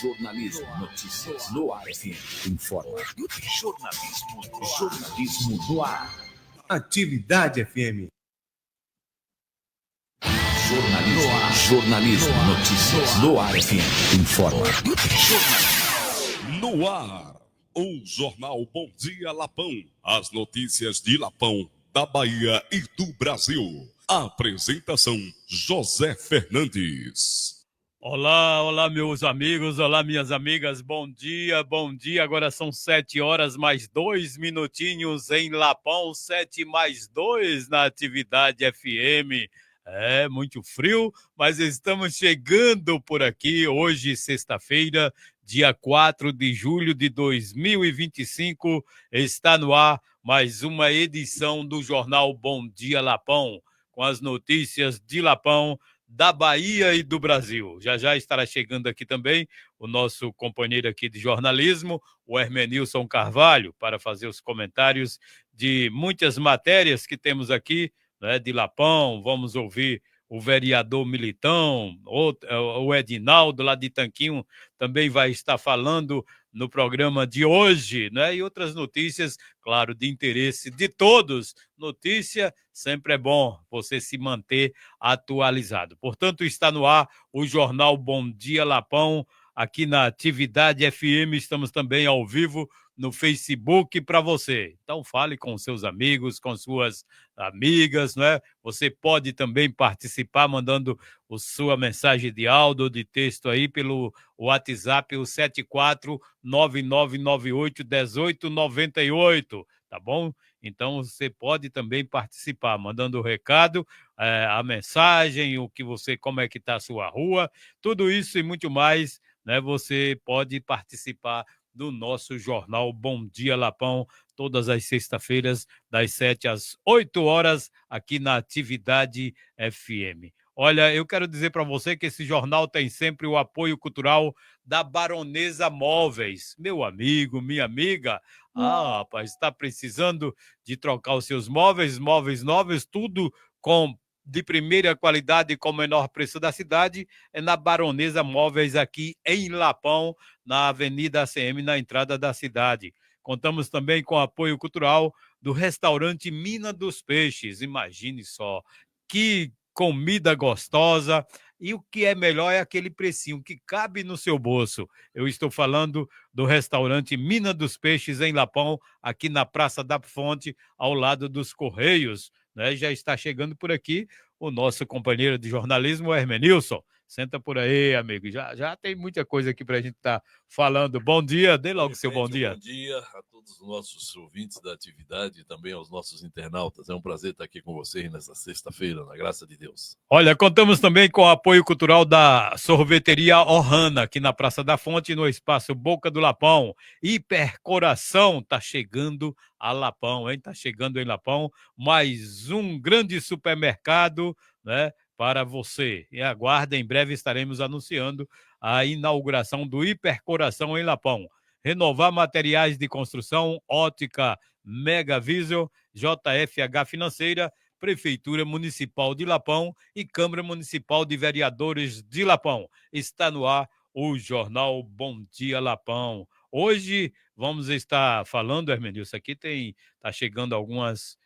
Jornalismo, notícias no ar, FM, informa. Jornalismo no ar. Atividade FM. Jornalismo, notícias no ar, FM, informa. No ar, o Jornal Bom Dia Lapão. As notícias de Lapão, da Bahia e do Brasil. Apresentação, José Fernandes. Olá, meus amigos, olá, minhas amigas, bom dia, agora são 7 horas mais 2 minutinhos em Lapão, 7 mais 2 na Atividade FM. É muito frio, mas estamos chegando por aqui, hoje, sexta-feira, dia 4 de julho de 2025, está no ar mais uma edição do Jornal Bom Dia Lapão, com as notícias de Lapão, da Bahia e do Brasil. Já estará chegando aqui também o nosso companheiro aqui de jornalismo, o Hermenilson Carvalho, para fazer os comentários de muitas matérias que temos aqui, né, de Lapão. Vamos ouvir o vereador Militão, o Edinaldo lá de Tanquinho também vai estar falando no programa de hoje, né? E outras notícias, claro, de interesse de todos. Notícia sempre é bom você se manter atualizado. Portanto, está no ar o Jornal Bom Dia Lapão, aqui na Atividade FM. Estamos também ao vivo no Facebook para você. Então fale com seus amigos, com suas amigas, né? Você pode também participar mandando a sua mensagem de áudio ou de texto aí pelo WhatsApp, o 7499981898, tá bom? Então você pode também participar, mandando o recado, a mensagem, como é que está a sua rua, tudo isso e muito mais, né? Você pode participar do nosso jornal Bom Dia Lapão, todas as sextas-feiras, das 7 às 8 horas, aqui na Atividade FM. Olha, eu quero dizer para você que esse jornal tem sempre o apoio cultural da Baronesa Móveis. Meu amigo, minha amiga, rapaz, está precisando de trocar os seus móveis novos, tudo de primeira qualidade e com o menor preço da cidade, é na Baronesa Móveis, aqui em Lapão, na Avenida ACM, na entrada da cidade. Contamos também com o apoio cultural do restaurante Mina dos Peixes. Imagine só, que comida gostosa, e o que é melhor é aquele precinho que cabe no seu bolso. Eu estou falando do restaurante Mina dos Peixes, em Lapão, aqui na Praça da Fonte, ao lado dos Correios, né? Já está chegando por aqui o nosso companheiro de jornalismo, Hermenilson. Senta por aí, amigo. Já tem muita coisa aqui para a gente estar falando. Bom dia, dê logo seu bom dia. Bom dia a todos os nossos ouvintes da atividade e também aos nossos internautas. É um prazer estar aqui com vocês nessa sexta-feira, na graça de Deus. Olha, contamos também com o apoio cultural da Sorveteria Ohana, aqui na Praça da Fonte, no Espaço Boca do Lapão. Hipercoração está chegando a Lapão, hein? Está chegando em Lapão mais um grande supermercado, né, para você. E aguarde, em breve estaremos anunciando a inauguração do Hipercoração em Lapão. Renovar materiais de construção, ótica, Mega Visor, JFH Financeira, Prefeitura Municipal de Lapão e Câmara Municipal de Vereadores de Lapão. Está no ar o Jornal Bom Dia Lapão. Hoje vamos estar falando, Hermenilson, aqui está chegando algumas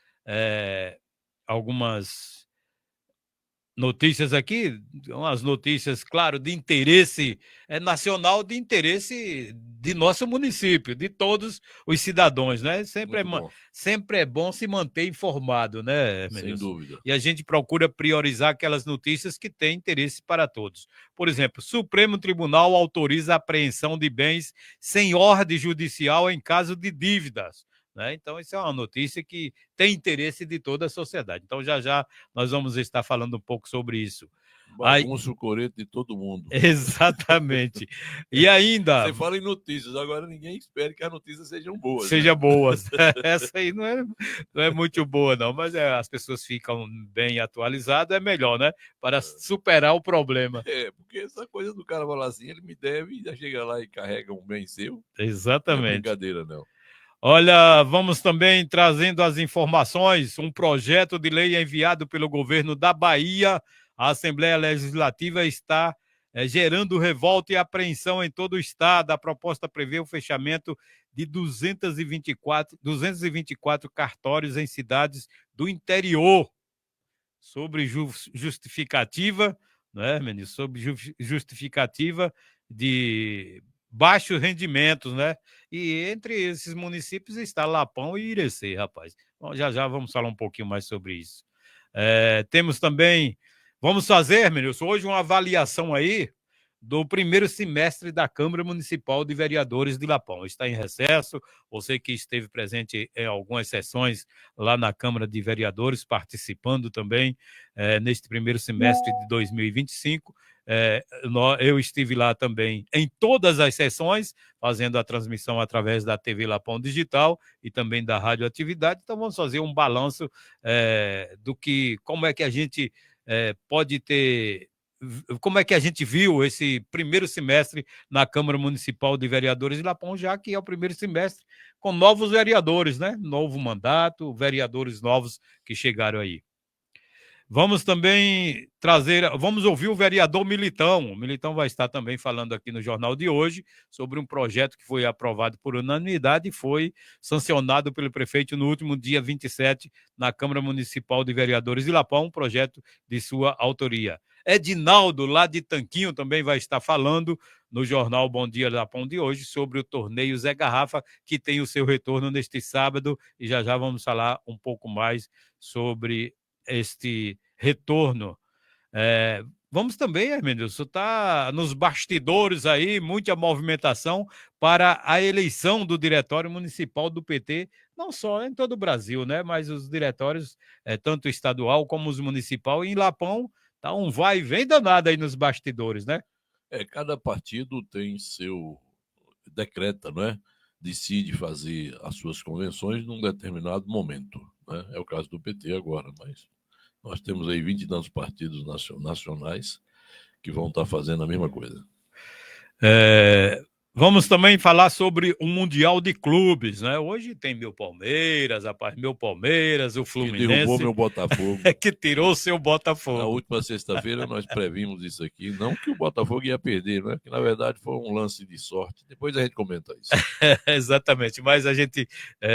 notícias aqui, umas notícias, claro, de interesse nacional, de interesse de nosso município, de todos os cidadãos, né? Sempre é bom se manter informado, né, Hermenilson? Sem dúvida. E a gente procura priorizar aquelas notícias que têm interesse para todos. Por exemplo, Supremo Tribunal autoriza a apreensão de bens sem ordem judicial em caso de dívidas, né? Então, isso é uma notícia que tem interesse de toda a sociedade. Então, já nós vamos estar falando um pouco sobre isso. Aí, Bagunça o coreto de todo mundo. exatamente. E ainda... Você fala em notícias, agora ninguém espera que as notícias sejam boas. Sejam né? boas. Essa aí não é muito boa, não, mas as pessoas ficam bem atualizadas, é melhor, né? Para superar o problema. Porque essa coisa do cara falar assim, ele me deve, e já chega lá e carrega um bem seu. Não é Exatamente. brincadeira, não. Olha, vamos também trazendo as informações. Um projeto de lei enviado pelo governo da Bahia à Assembleia Legislativa está gerando revolta e apreensão em todo o estado. A proposta prevê o fechamento de 224 cartórios em cidades do interior. Sobre justificativa, né, menino? Sobre justificativa de baixos rendimentos, né? E entre esses municípios está Lapão e Irecê, rapaz. Bom, já vamos falar um pouquinho mais sobre isso. Temos também, vamos fazer, Menilson, hoje uma avaliação aí do primeiro semestre da Câmara Municipal de Vereadores de Lapão. Está em recesso, você que esteve presente em algumas sessões lá na Câmara de Vereadores, participando também neste primeiro semestre de 2025. Eu estive lá também em todas as sessões, fazendo a transmissão através da TV Lapão Digital e também da Rádio Atividade. Então vamos fazer um balanço como é que a gente pode ter, como é que a gente viu esse primeiro semestre na Câmara Municipal de Vereadores de Lapão, já que é o primeiro semestre com novos vereadores, né? Novo mandato, vereadores novos que chegaram aí. Vamos também vamos ouvir o vereador Militão. O Militão vai estar também falando aqui no jornal de hoje sobre um projeto que foi aprovado por unanimidade e foi sancionado pelo prefeito no último dia 27 na Câmara Municipal de Vereadores de Lapão, um projeto de sua autoria. Edinaldo, lá de Tanquinho, também vai estar falando no jornal Bom Dia Lapão de hoje sobre o torneio Zé Garrafa, que tem o seu retorno neste sábado, e já vamos falar um pouco mais sobre este retorno. Vamos também, Hermenilson, está nos bastidores aí, muita movimentação para a eleição do Diretório Municipal do PT, não só em todo o Brasil, né? Mas os diretórios, tanto estadual como os municipal, e em Lapão tá um vai e vem danado aí nos bastidores, né? Cada partido tem seu decreta, não é? Decide fazer as suas convenções num determinado momento, né? É o caso do PT agora, mas nós temos aí 20 e tantos partidos nacionais que vão estar fazendo a mesma coisa. Vamos também falar sobre o Mundial de Clubes, né? Hoje tem meu Palmeiras, rapaz, o Fluminense. Que derrubou meu Botafogo. Que tirou o seu Botafogo. Na última sexta-feira nós previmos isso aqui. Não que o Botafogo ia perder, né? Que na verdade foi um lance de sorte. Depois a gente comenta isso. Exatamente, mas a gente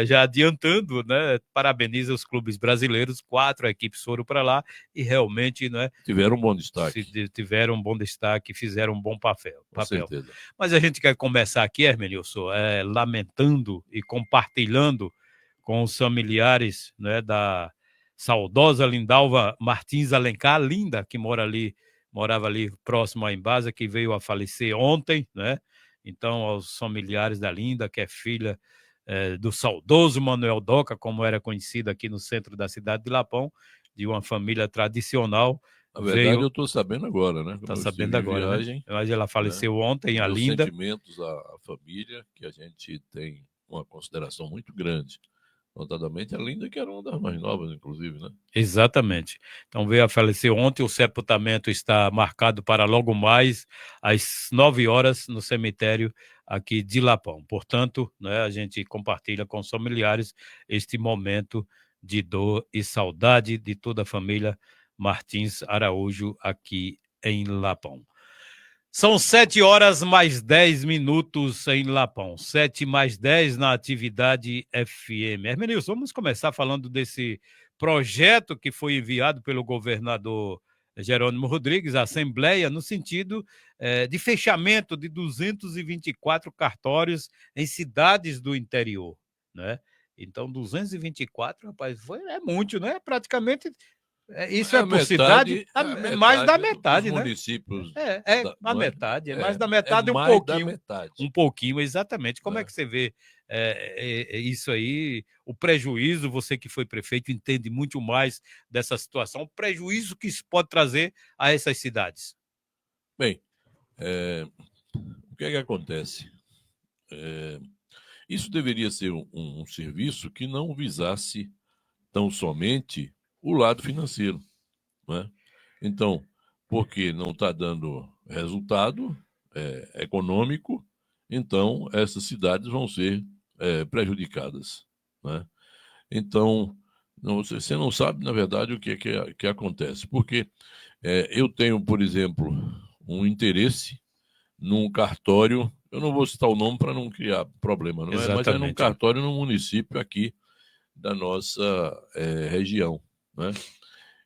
já adiantando, né? Parabeniza os clubes brasileiros, 4 equipes foram para lá e realmente, né? Tiveram um bom destaque. Tiveram um bom destaque, fizeram um bom papel. Com certeza. Mas a gente quer começar aqui, Hermenilson, lamentando e compartilhando com os familiares, né, da saudosa Lindalva Martins Alencar, Linda, que morava ali próximo à Embasa, que veio a falecer ontem, né? Então, aos familiares da Linda, que é filha do saudoso Manuel Doca, como era conhecido aqui no centro da cidade de Lapão, de uma família tradicional. Na verdade, eu estou sabendo agora, né? Está sabendo agora, viagem, né? Mas ela faleceu ontem, a Linda. Sentimentos à família, que a gente tem uma consideração muito grande. Notadamente a Linda, que era uma das mais novas, inclusive, né? Exatamente. Então veio a falecer ontem, o sepultamento está marcado para logo mais, às 9 horas, no cemitério aqui de Lapão. Portanto, né, a gente compartilha com os familiares este momento de dor e saudade de toda a família Martins Araújo aqui em Lapão. São 7 horas mais 10 minutos em Lapão, 7 mais 10 na Atividade FM. Hermenilson, vamos começar falando desse projeto que foi enviado pelo governador Jerônimo Rodrigues à Assembleia, no sentido de fechamento de 224 cartórios em cidades do interior, né? Então, 224, rapaz, é muito, né? Praticamente... Isso é por cidade? Mais da metade, né? Municípios. A metade, mais da metade, um pouquinho. Um pouquinho, exatamente. Como é que você vê isso aí, o prejuízo, você que foi prefeito entende muito mais dessa situação, o prejuízo que isso pode trazer a essas cidades. Bem, o que é que acontece? Isso deveria ser um serviço que não visasse tão somente o lado financeiro, né? Então, porque não está dando resultado econômico, então essas cidades vão ser prejudicadas, né? Então, você não sabe, na verdade, o que acontece. Porque eu tenho, por exemplo, um interesse num cartório, eu não vou citar o nome para não criar problema, não é? Mas é num cartório no município aqui da nossa região, né?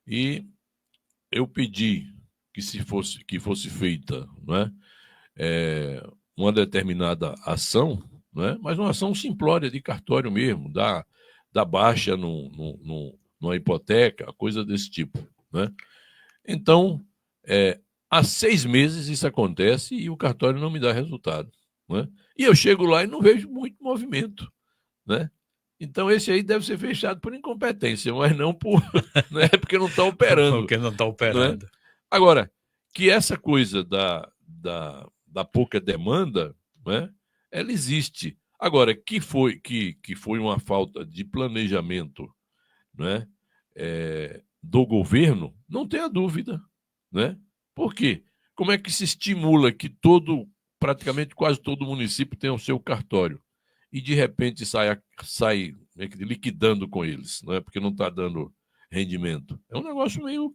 E eu pedi que fosse feita, não é? Uma determinada ação, não é? Mas uma ação simplória de cartório mesmo, da baixa numa hipoteca, coisa desse tipo, né? Então, há 6 meses isso acontece e o cartório não me dá resultado, né? E eu chego lá e não vejo muito movimento, né? Então, esse aí deve ser fechado por incompetência, mas não né? Porque não está operando. Porque não está operando. Né? Agora, que essa coisa da pouca demanda, né? Ela existe. Agora, que foi uma falta de planejamento, né? Do governo, não tenha dúvida, né? Por quê? Como é que se estimula que praticamente quase todo município tenha o seu cartório e de repente sai liquidando com eles, né? Porque não está dando rendimento? É um negócio meio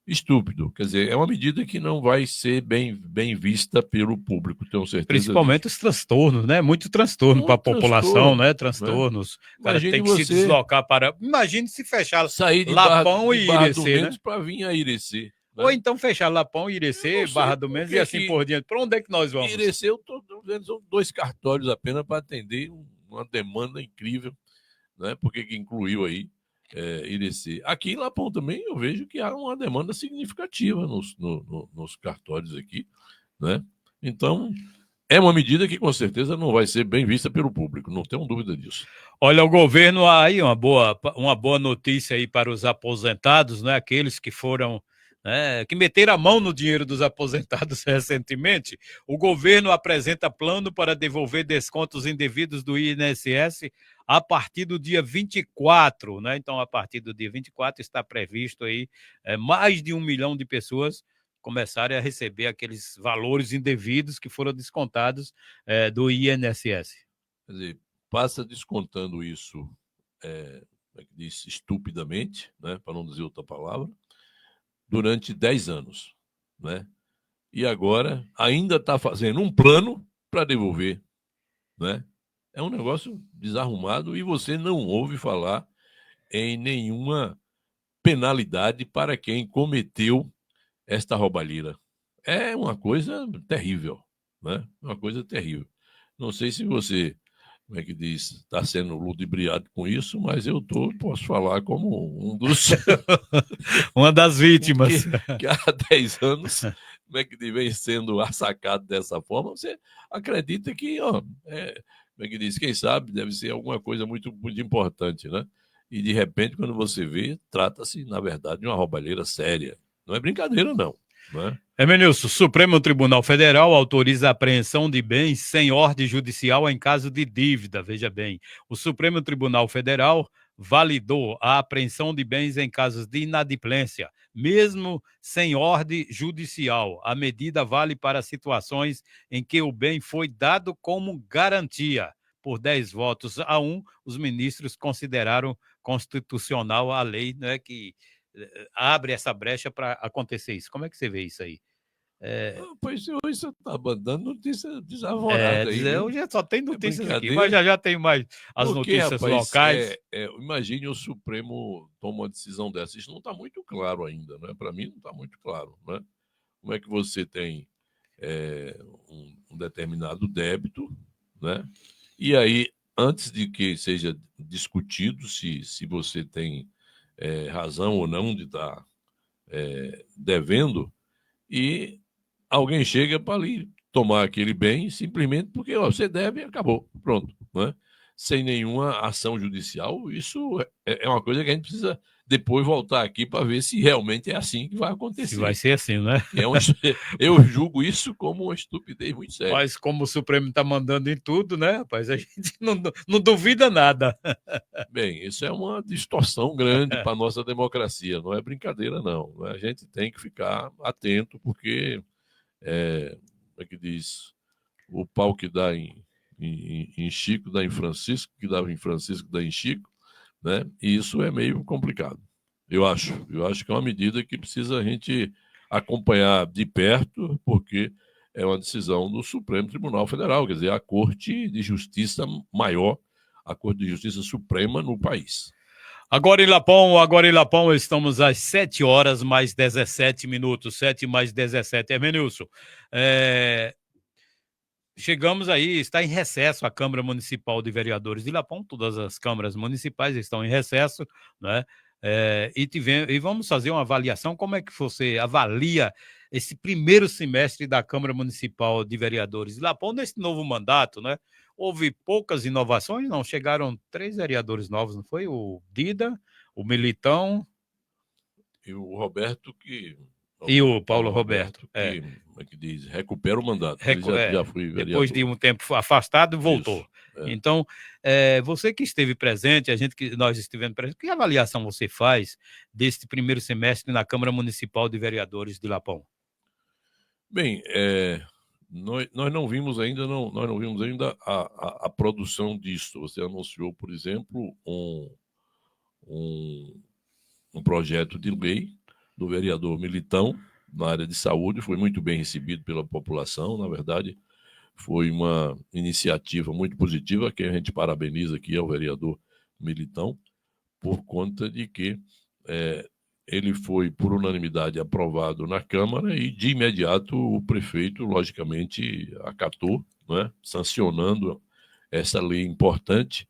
estúpido. Quer dizer, é uma medida que não vai ser bem vista pelo público, tenho certeza. Principalmente disso. Os transtornos, né? Muito transtorno para a população, né? Transtornos. Né? O cara tem que se deslocar para... Imagine se fechar sair de Lapão e Irecê, né? Para vir a Irecê. Né? Ou então fechar Lapão, Irecê, Barra do Mendes e assim por diante. Para onde é que nós vamos? Irecê, eu estou vendo, são 2 cartórios apenas para atender uma demanda incrível, né? Porque que incluiu aí Irecê. Aqui em Lapão também eu vejo que há uma demanda significativa nos cartórios aqui, né? Então, é uma medida que com certeza não vai ser bem vista pelo público, não tenho dúvida disso. Olha, o governo aí, uma boa notícia aí para os aposentados, né? Aqueles que foram, né, que meteram a mão no dinheiro dos aposentados recentemente. O governo apresenta plano para devolver descontos indevidos do INSS a partir do dia 24, né? Então, a partir do dia 24 está previsto aí mais de 1 milhão de pessoas começarem a receber aqueles valores indevidos que foram descontados do INSS. Quer dizer, passa descontando isso, como é que diz, estupidamente, né? Para não dizer outra palavra, durante 10 anos, né? E agora ainda está fazendo um plano para devolver, né? É um negócio desarrumado e você não ouve falar em nenhuma penalidade para quem cometeu esta roubalheira. É uma coisa terrível, né? Uma coisa terrível. Não sei se você, como é que diz, está sendo ludibriado com isso, mas eu posso falar como um dos... uma das vítimas. Que há 10 anos, como é que vem sendo assacado dessa forma, você acredita que, como é que diz, quem sabe, deve ser alguma coisa muito, muito importante, né? E, de repente, quando você vê, trata-se, na verdade, de uma roubalheira séria. Não é brincadeira, não. Né? Emenilson, o Supremo Tribunal Federal autoriza a apreensão de bens sem ordem judicial em caso de dívida. Veja bem, o Supremo Tribunal Federal validou a apreensão de bens em casos de inadimplência, mesmo sem ordem judicial. A medida vale para situações em que o bem foi dado como garantia. Por 10 votos a 1, os ministros consideraram constitucional a lei, né, que abre essa brecha para acontecer isso. Como é que você vê isso aí? Pois hoje você está dando notícia desavorada aí. Eu já só tem notícias aqui, mas já tem mais as notícias locais. Imagine o Supremo toma uma decisão dessa. Isso não está muito claro ainda, né? Para mim não está muito claro, né? Como é que você tem um determinado débito, né? E aí, antes de que seja discutido se você tem razão ou não de estar devendo, e alguém chega para ali tomar aquele bem simplesmente porque você deve e acabou, pronto, né? sem nenhuma ação judicial, isso é uma coisa que a gente precisa depois voltar aqui para ver se realmente é assim que vai acontecer. Se vai ser assim, né? Eu julgo isso como uma estupidez muito séria. Mas como o Supremo está mandando em tudo, né, rapaz? A gente não duvida nada. Bem, isso é uma distorção grande para a nossa democracia, não é brincadeira, não. A gente tem que ficar atento, porque, como é que diz, o pau que dá em Chico dá em Francisco, que dá em Francisco dá em Chico, né? E isso é meio complicado, eu acho que é uma medida que precisa a gente acompanhar de perto, porque é uma decisão do Supremo Tribunal Federal, quer dizer, a Corte de Justiça maior, a Corte de Justiça Suprema no país. Agora em Lapão, estamos às 7 horas mais 17 minutos, 7 mais 17. Hermenilson, chegamos aí, está em recesso a Câmara Municipal de Vereadores de Lapão, todas as câmaras municipais estão em recesso, né? E vamos fazer uma avaliação. Como é que você avalia esse primeiro semestre da Câmara Municipal de Vereadores de Lapão nesse novo mandato, né? Houve poucas inovações, não? Chegaram 3 vereadores novos, não foi? O Dida, o Militão e o Roberto e o Paulo Roberto. Como é que diz? Recupera o mandato. Já foi vereador. Depois de um tempo afastado, voltou. Isso, Então, você que esteve presente, nós estivemos presentes, que avaliação você faz deste primeiro semestre na Câmara Municipal de Vereadores de Lapão? Bem, nós não vimos ainda, a produção disso. Você anunciou, por exemplo, um projeto de lei do vereador Militão na área de saúde, foi muito bem recebido pela população. Na verdade, foi uma iniciativa muito positiva, que a gente parabeniza aqui ao vereador Militão, por conta de que ele foi, por unanimidade, aprovado na Câmara e, de imediato, o prefeito, logicamente, acatou, né, sancionando essa lei importante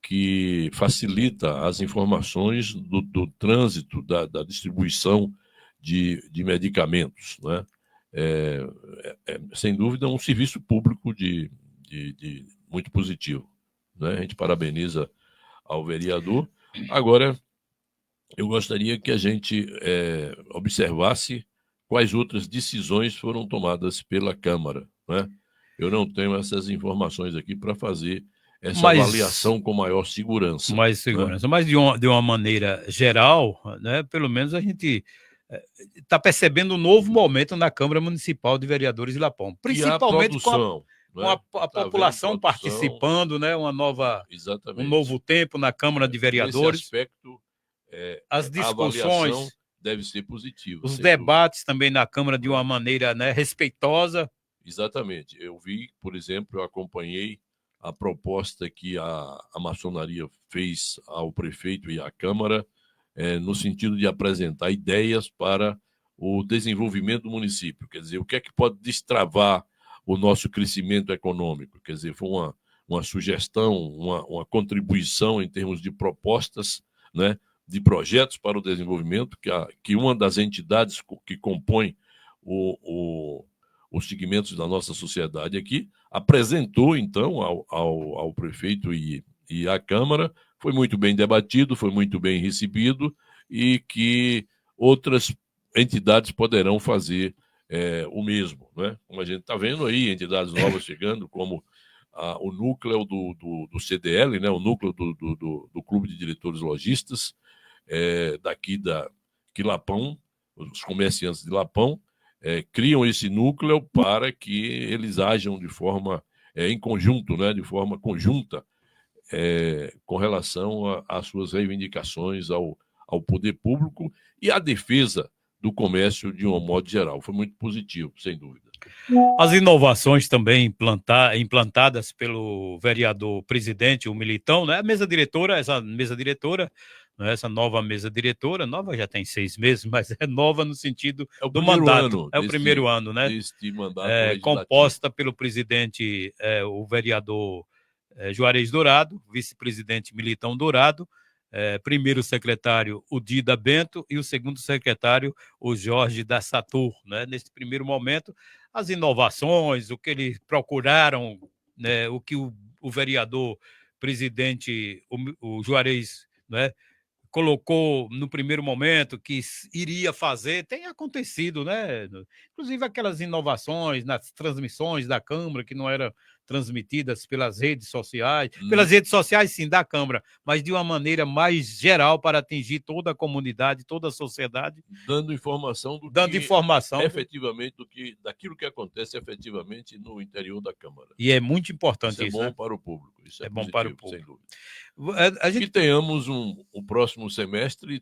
que facilita as informações do trânsito, da distribuição de medicamentos, né? Sem dúvida, um serviço público muito positivo, né? A gente parabeniza ao vereador. Agora, eu gostaria que a gente observasse quais outras decisões foram tomadas pela Câmara, né? Eu não tenho essas informações aqui para fazer essa avaliação com maior segurança. Mais segurança. Né? Mas de uma maneira geral, né, pelo menos a gente está percebendo um novo momento na Câmara Municipal de Vereadores de Lapão. Principalmente com a população participando, né, um novo tempo na Câmara de Vereadores. Nesse aspecto, as discussões deve ser positiva. Os debates também na Câmara de uma maneira, né, respeitosa. Exatamente. Eu vi, por exemplo, eu acompanhei a proposta que a maçonaria fez ao prefeito e à Câmara, no sentido de apresentar ideias para o desenvolvimento do município. Quer dizer, o que é que pode destravar o nosso crescimento econômico? Quer dizer, foi uma sugestão, uma contribuição em termos de propostas, né, de projetos para o desenvolvimento, que uma das entidades que compõe os segmentos da nossa sociedade aqui apresentou, então, ao prefeito e à Câmara. Foi muito bem debatido, foi muito bem recebido, e que outras entidades poderão fazer o mesmo, né? Como a gente está vendo aí, entidades novas chegando, como o núcleo do CDL, né? O núcleo do Clube de Diretores Lojistas, daqui da Quilapão, os comerciantes de Lapão, criam esse núcleo para que eles ajam de forma em conjunto, né? De forma conjunta, com relação às suas reivindicações ao poder público e à defesa do comércio de um modo geral. Foi muito positivo, sem dúvida. As inovações também implantadas pelo vereador presidente, o Militão, né? Essa nova mesa diretora, nova já tem 6 meses, mas é nova no sentido do mandato. É o primeiro ano, né? Deste mandato composta pelo presidente, o vereador Juarez Dourado, vice-presidente Militão Dourado, primeiro secretário o Dida Bento e o segundo secretário o Jorge da Satur, né? Nesse primeiro momento, as inovações, o que eles procuraram, né? O que o vereador presidente, o Juarez, né, colocou no primeiro momento que iria fazer, tem acontecido, né? Inclusive aquelas inovações nas transmissões da Câmara que não eram transmitidas pelas redes sociais, pelas redes sociais sim, da Câmara, mas de uma maneira mais geral para atingir toda a comunidade, toda a sociedade. Dando informação efetivamente daquilo que acontece efetivamente no interior da Câmara. E é muito importante isso. É bom, né? para o público. Isso é bom positivo, para o público. sem dúvida. Que tenhamos o próximo semestre,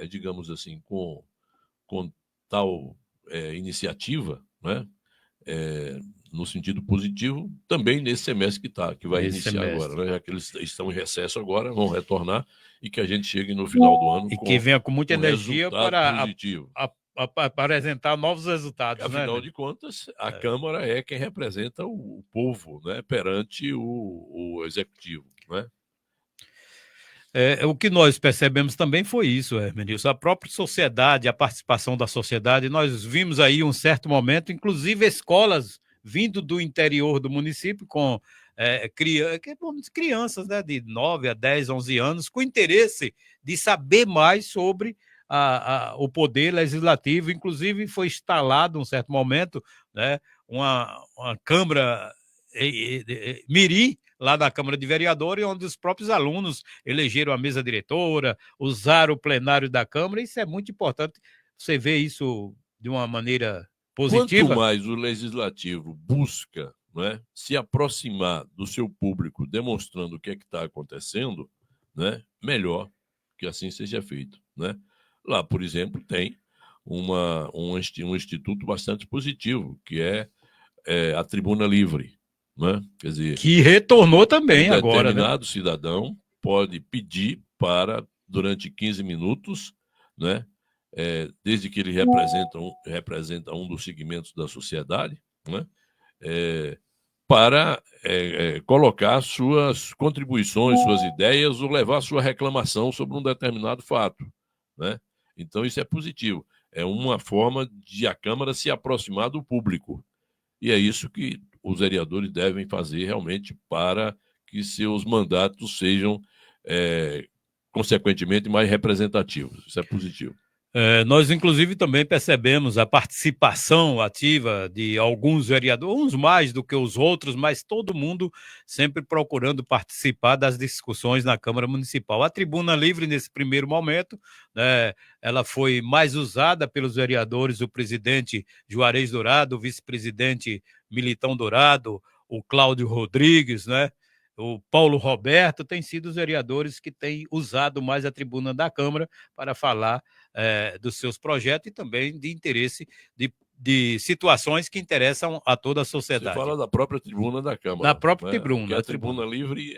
digamos assim, com tal iniciativa, né? No sentido positivo, também nesse semestre que vai iniciar agora, né? Já que eles estão em recesso agora, vão retornar e que a gente chegue no final do ano que venha com muita energia para positivo. Apresentar novos resultados. Afinal de contas, a Câmara é quem representa o povo, né? Perante o Executivo, né? O que nós percebemos também foi isso, Hermenilson, a própria sociedade, a participação da sociedade. Nós vimos aí um certo momento, inclusive escolas vindo do interior do município com crianças, né, de 9 a 10, 11 anos, com interesse de saber mais sobre o poder legislativo. Inclusive foi instalado, um certo momento, né, uma Câmara Mirim, lá na Câmara de Vereadores, onde os próprios alunos elegeram a mesa diretora, usaram o plenário da Câmara. Isso é muito importante, você vê isso de uma maneira positiva. Quanto mais o Legislativo busca, né, se aproximar do seu público, demonstrando o que é que está acontecendo, né, melhor que assim seja feito, né? Lá, por exemplo, tem um instituto bastante positivo, que é a Tribuna Livre, né? Quer dizer, que retornou também agora, né? Determinado cidadão pode pedir para, durante 15 minutos, né, desde que ele representa um dos segmentos da sociedade, né, para colocar suas contribuições, suas ideias, ou levar sua reclamação sobre um determinado fato, né? Então, isso é positivo. É uma forma de a Câmara se aproximar do público. E é isso que os vereadores devem fazer realmente para que seus mandatos sejam, consequentemente, mais representativos. Isso é positivo. Nós, inclusive, também percebemos a participação ativa de alguns vereadores, uns mais do que os outros, mas todo mundo sempre procurando participar das discussões na Câmara Municipal. A Tribuna Livre, nesse primeiro momento, né, ela foi mais usada pelos vereadores, o presidente Juarez Dourado, o vice-presidente Militão Dourado, o Cláudio Rodrigues, né? O Paulo Roberto, têm sido os vereadores que têm usado mais a tribuna da Câmara para falar dos seus projetos e também de interesse de situações que interessam a toda a sociedade. Você fala da própria tribuna da Câmara. Da própria tribuna. Porque a tribuna livre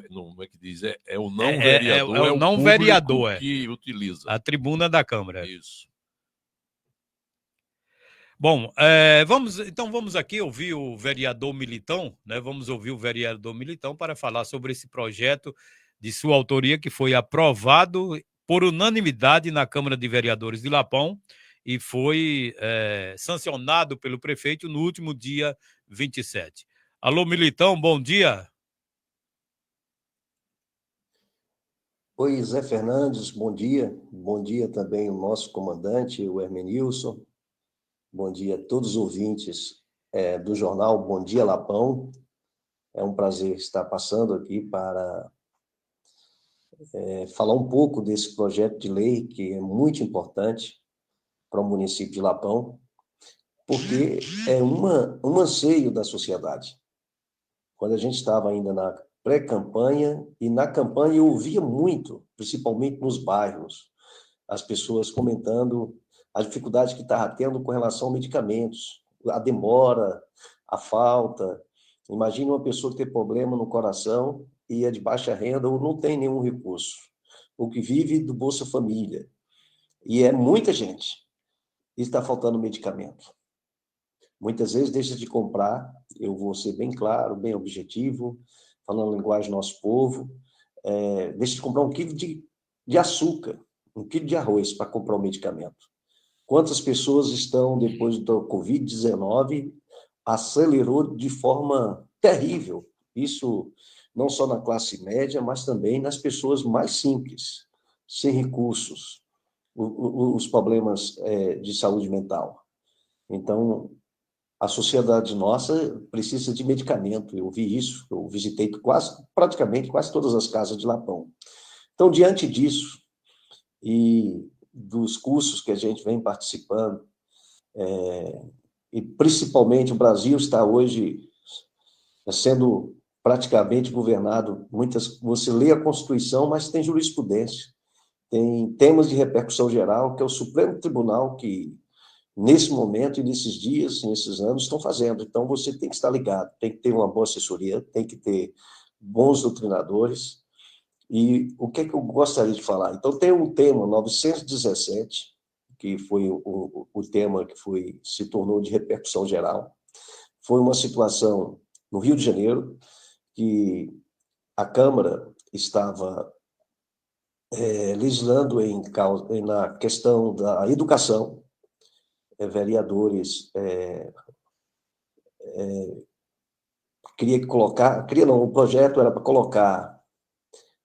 como é que diz? É o não vereador. É o não vereador que utiliza. A tribuna da Câmara. Isso. Bom, vamos aqui ouvir o vereador Militão, né? Vamos ouvir o vereador Militão para falar sobre esse projeto de sua autoria que foi aprovado por unanimidade na Câmara de Vereadores de Lapão e foi sancionado pelo prefeito no último dia 27. Alô, Militão, bom dia. Oi, Zé Fernandes, bom dia. Bom dia também o nosso comandante, o Hermenilson. Bom dia a todos os ouvintes do jornal Bom Dia Lapão. É um prazer estar passando aqui para falar um pouco desse projeto de lei que é muito importante para o município de Lapão, porque é um anseio da sociedade. Quando a gente estava ainda na pré-campanha e na campanha eu ouvia muito, principalmente nos bairros, as pessoas comentando a dificuldade que estava tendo com relação a medicamentos, a demora, a falta. Imagine uma pessoa que tem problema no coração e é de baixa renda ou não tem nenhum recurso, ou que vive do Bolsa Família. E é muita gente. E está faltando medicamento. Muitas vezes deixa de comprar, eu vou ser bem claro, bem objetivo, falando a linguagem do nosso povo, deixa de comprar 1 quilo de açúcar, 1 quilo de arroz para comprar um medicamento. Quantas pessoas estão, depois do Covid-19, acelerou de forma terrível Isso não só na classe média, mas também nas pessoas mais simples, sem recursos, os problemas de saúde mental. Então, a sociedade nossa precisa de medicamento. Eu vi isso, eu visitei praticamente quase todas as casas de Lapão. Então, diante disso, e dos cursos que a gente vem participando, e principalmente o Brasil está hoje sendo praticamente governado, você lê a Constituição, mas tem jurisprudência, tem temas de repercussão geral, que é o Supremo Tribunal que, nesse momento e nesses dias, nesses anos, estão fazendo. Então, você tem que estar ligado, tem que ter uma boa assessoria, tem que ter bons doutrinadores. E o que é que eu gostaria de falar? Então, tem um tema 917, que foi o tema que se tornou de repercussão geral. Foi uma situação no Rio de Janeiro, que a Câmara estava legislando na questão da educação, vereadores o projeto era para colocar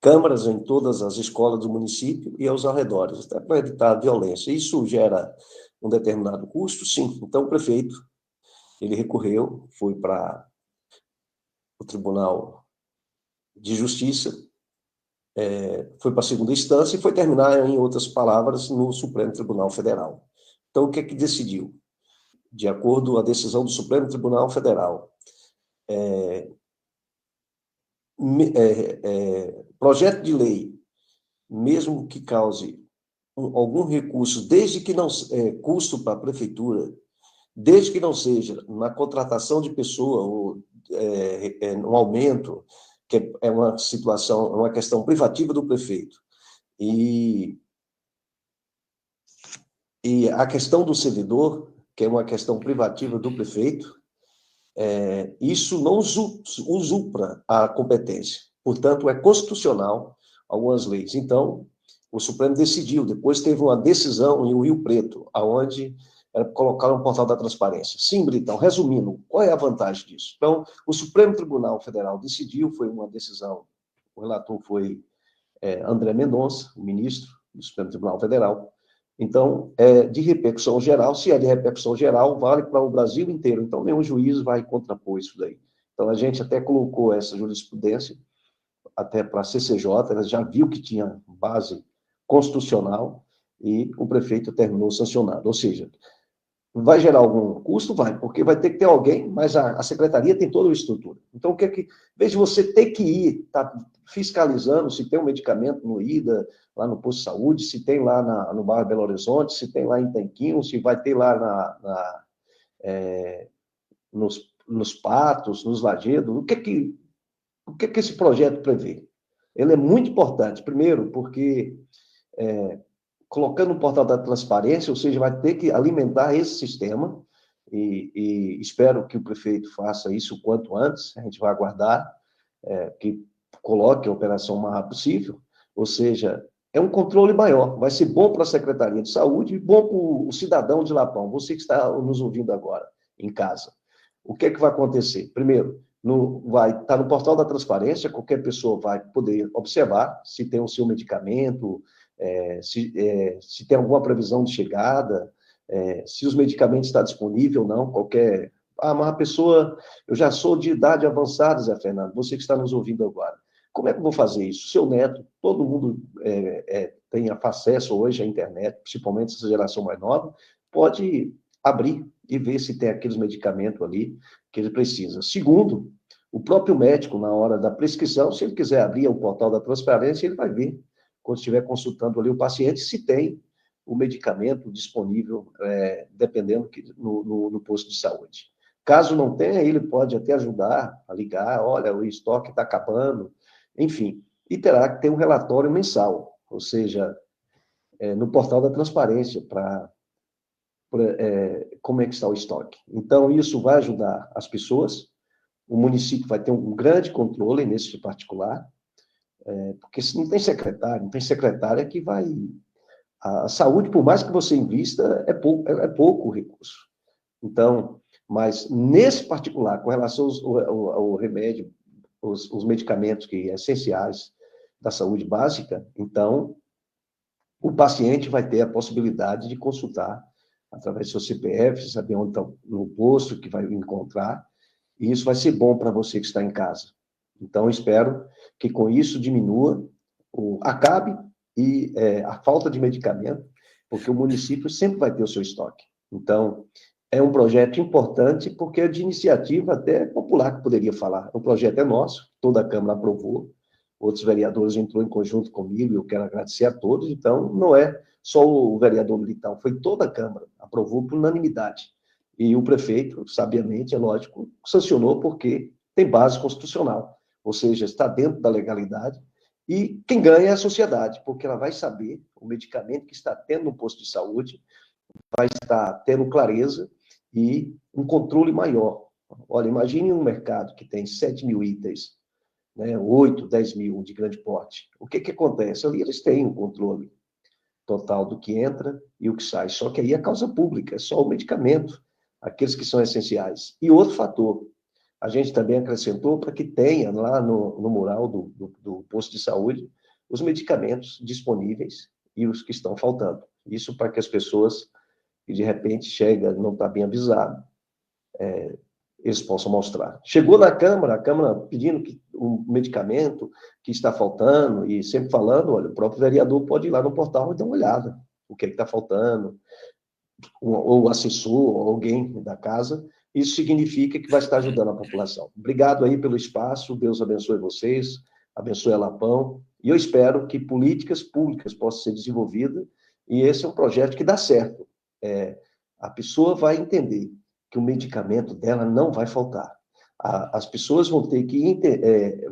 câmaras em todas as escolas do município e aos arredores, até para evitar a violência. Isso gera um determinado custo? Sim. Então, o prefeito, ele recorreu, foi para o Tribunal de Justiça, foi para a segunda instância e foi terminar, em outras palavras, no Supremo Tribunal Federal. Então, o que é que decidiu? De acordo com a decisão do Supremo Tribunal Federal, projeto de lei, mesmo que cause algum recurso, desde que não custo para a prefeitura, desde que não seja na contratação de pessoa ou no aumento, que é uma situação, uma questão privativa do prefeito, e a questão do servidor, que é uma questão privativa do prefeito, isso não usurpa a competência. Portanto, é constitucional algumas leis. Então, o Supremo decidiu, depois teve uma decisão em Rio Preto, aonde era colocar um portal da transparência. Sim, Britão, resumindo, qual é a vantagem disso? Então, o Supremo Tribunal Federal decidiu, foi uma decisão, o relator foi André Mendonça, o ministro do Supremo Tribunal Federal. Então, de repercussão geral, se é de repercussão geral, vale para o Brasil inteiro. Então, nenhum juiz vai contrapor isso daí. Então, a gente até colocou essa jurisprudência, até para a CCJ, ela já viu que tinha base constitucional e o prefeito terminou sancionado. Ou seja, vai gerar algum custo? Vai, porque vai ter que ter alguém, mas a secretaria tem toda a estrutura. Então, o que é que... Em vez de você ter que ir, tá fiscalizando se tem um medicamento no IDA, lá no posto de saúde, se tem lá no bairro Belo Horizonte, se tem lá em Tanquinho, se vai ter lá nos Patos, nos Lagedos, o que é que esse projeto prevê? Ele é muito importante, primeiro, porque colocando o portal da transparência, ou seja, vai ter que alimentar esse sistema, e espero que o prefeito faça isso o quanto antes, a gente vai aguardar que coloque a operação o mais rápido possível, ou seja, é um controle maior, vai ser bom para a Secretaria de Saúde e bom para o cidadão de Lapão, você que está nos ouvindo agora, em casa. O que é que vai acontecer? Primeiro, vai estar no portal da transparência, qualquer pessoa vai poder observar se tem o seu medicamento, se tem alguma previsão de chegada, se os medicamentos estão disponíveis ou não, qualquer... mas a pessoa, eu já sou de idade avançada, Zé Fernando, você que está nos ouvindo agora. Como é que eu vou fazer isso? Seu neto, todo mundo tem acesso hoje à internet, principalmente essa geração mais nova, pode abrir e ver se tem aqueles medicamentos ali que ele precisa. Segundo, o próprio médico, na hora da prescrição, se ele quiser abrir o portal da transparência, ele vai ver, quando estiver consultando ali o paciente, se tem o medicamento disponível, dependendo no posto de saúde. Caso não tenha, ele pode até ajudar a ligar, olha, o estoque está acabando, enfim, e terá que ter um relatório mensal, ou seja, no portal da transparência, para como é que está o estoque. Então, isso vai ajudar as pessoas, o município vai ter um grande controle nesse particular, porque se não tem secretária que vai... A saúde, por mais que você invista, é pouco recurso. Então, mas nesse particular, com relação ao remédio, os medicamentos que essenciais da saúde básica, então o paciente vai ter a possibilidade de consultar através do seu CPF, saber onde está no posto que vai encontrar, e isso vai ser bom para você que está em casa. Então, espero que com isso diminua, acabe a falta de medicamento, porque o município sempre vai ter o seu estoque. Então, é um projeto importante, porque é de iniciativa até popular, que poderia falar. O projeto é nosso, toda a Câmara aprovou, outros vereadores entrou em conjunto comigo, eu quero agradecer a todos, então, não é só o vereador Militão, foi toda a Câmara, aprovou por unanimidade. E o prefeito, sabiamente, é lógico, sancionou porque tem base constitucional, ou seja, está dentro da legalidade, e quem ganha é a sociedade, porque ela vai saber o medicamento que está tendo no posto de saúde, vai estar tendo clareza e um controle maior. Olha, imagine um mercado que tem 7 mil itens, né, 8, 10 mil de grande porte. O que acontece? Ali eles têm um controle total do que entra e o que sai, só que aí é causa pública, é só o medicamento, aqueles que são essenciais. E outro fator, a gente também acrescentou para que tenha lá no mural do posto de saúde os medicamentos disponíveis e os que estão faltando. Isso para que as pessoas que de repente chega, não está bem avisado, eles possam mostrar. Chegou na Câmara, a Câmara pedindo que um medicamento que está faltando, e sempre falando, olha, o próprio vereador pode ir lá no portal e dar uma olhada, o que está faltando, ou o assessor, ou alguém da casa, isso significa que vai estar ajudando a população. Obrigado aí pelo espaço, Deus abençoe vocês, abençoe a Lapão, e eu espero que políticas públicas possam ser desenvolvidas, e esse é um projeto que dá certo. A pessoa vai entender que o medicamento dela não vai faltar. As pessoas vão ter que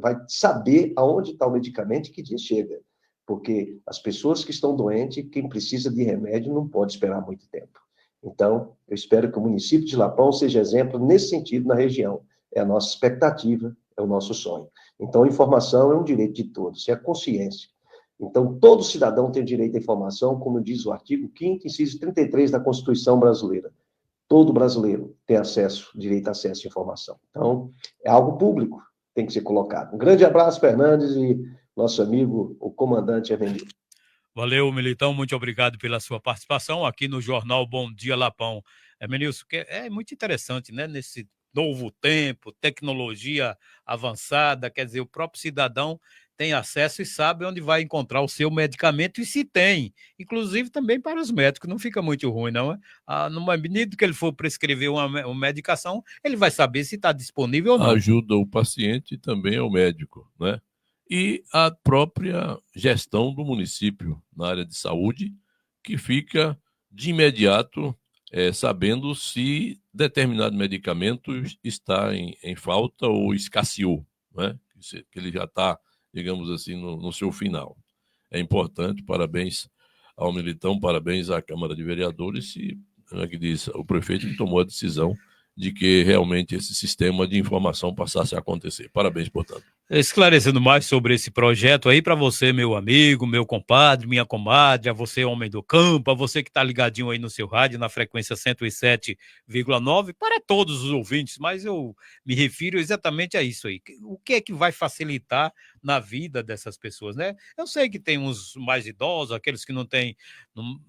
vai saber aonde está o medicamento e que dia chega, porque as pessoas que estão doentes, quem precisa de remédio, não pode esperar muito tempo. Então, eu espero que o município de Lapão seja exemplo nesse sentido na região. É a nossa expectativa, é o nosso sonho. Então, a informação é um direito de todos, é a consciência. Então, todo cidadão tem direito à informação, como diz o artigo 5º, inciso 33 da Constituição brasileira. Todo brasileiro tem direito a acesso à informação. Então, é algo público, tem que ser colocado. Um grande abraço, Fernandes, e nosso amigo, o comandante Evenil. Valeu, Militão, muito obrigado pela sua participação aqui no Jornal Bom Dia Lapão. Menilson, é muito interessante, né? Nesse novo tempo, tecnologia avançada, quer dizer, o próprio cidadão tem acesso e sabe onde vai encontrar o seu medicamento e se tem, inclusive também para os médicos, não fica muito ruim, não é? Numa medida que ele for prescrever uma medicação, ele vai saber se está disponível ou não. Ajuda o paciente e também o médico, né? E a própria gestão do município na área de saúde, que fica de imediato sabendo se determinado medicamento está em falta ou escasseou, né? Que ele já está, digamos assim, no seu final. É importante, parabéns ao Militão, parabéns à Câmara de Vereadores e, que diz, o prefeito que tomou a decisão de que realmente esse sistema de informação passasse a acontecer. Parabéns, portanto. Esclarecendo mais sobre esse projeto aí, para você, meu amigo, meu compadre, minha comadre, a você, homem do campo, a você que está ligadinho aí no seu rádio, na frequência 107,9, para todos os ouvintes, mas eu me refiro exatamente a isso aí. O que é que vai facilitar na vida dessas pessoas, né? Eu sei que tem uns mais idosos, aqueles que não têm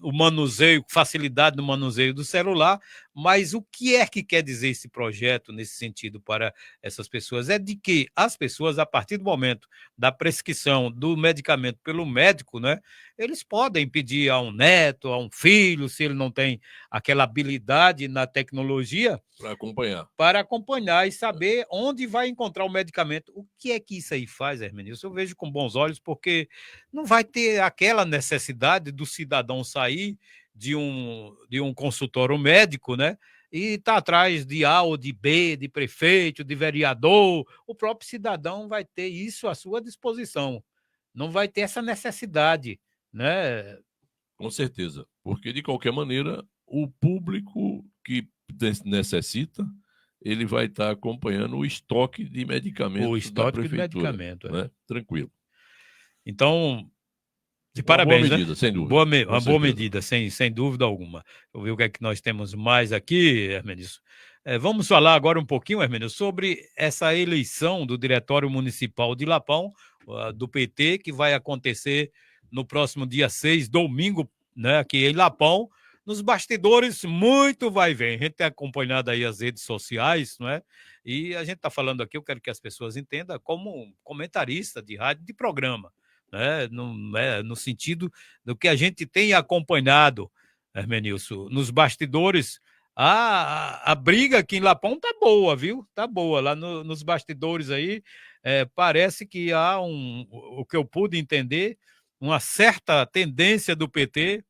o manuseio, facilidade no manuseio do celular, mas o que é que quer dizer esse projeto nesse sentido para essas pessoas? É de que as pessoas, a partir do momento da prescrição do medicamento pelo médico, né, eles podem pedir a um neto, a um filho, se ele não tem aquela habilidade na tecnologia, para acompanhar e saber onde vai encontrar o medicamento. O que é que isso aí faz, Hermenilson? Eu vejo com bons olhos, porque não vai ter aquela necessidade do cidadão sair de um consultório médico, né? E está atrás de A ou de B, de prefeito, de vereador. O próprio cidadão vai ter isso à sua disposição. Não vai ter essa necessidade, né? Com certeza, porque de qualquer maneira, o público que necessita, ele vai estar acompanhando o estoque de medicamentos da prefeitura. De medicamento, né? Tranquilo. Então, de parabéns, boa medida, né? Sem dúvida. Uma boa medida, sem dúvida alguma. Vou ver o que é que nós temos mais aqui, Hermenilson. Vamos falar agora um pouquinho, Hermínio, sobre essa eleição do Diretório Municipal de Lapão, do PT, que vai acontecer no próximo dia 6, domingo, né, aqui em Lapão. Nos bastidores, muito vai e vem. A gente tem acompanhado aí as redes sociais, não é? E a gente está falando aqui, eu quero que as pessoas entendam, como um comentarista de rádio, de programa, né? No sentido do que a gente tem acompanhado, Hermenilson, nos bastidores. A briga aqui em Lapão tá boa, viu? Tá boa. Lá nos bastidores aí, parece que há o que eu pude entender, uma certa tendência do PT,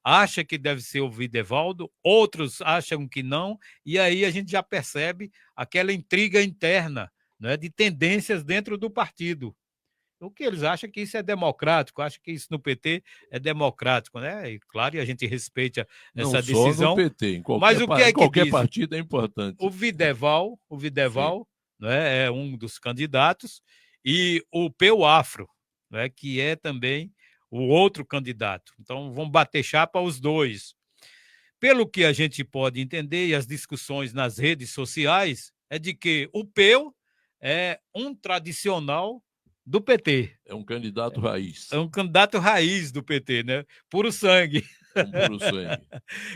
acha que deve ser o Videvaldo, outros acham que não, e aí a gente já percebe aquela intriga interna, né, de tendências dentro do partido. O que eles acham que isso é democrático, acham que isso no PT é democrático, né? E claro, e a gente respeita essa decisão. Não só no PT, em mas o que é que qualquer diz? partido é importante. O Videval, né, é um dos candidatos, e o Peu Afro, né, que é também o outro candidato. Então, vão bater chapa os dois. Pelo que a gente pode entender, e as discussões nas redes sociais, é de que o Peu é um tradicional do PT. É um candidato raiz. É um candidato raiz do PT, né? Puro sangue. Um puro sangue.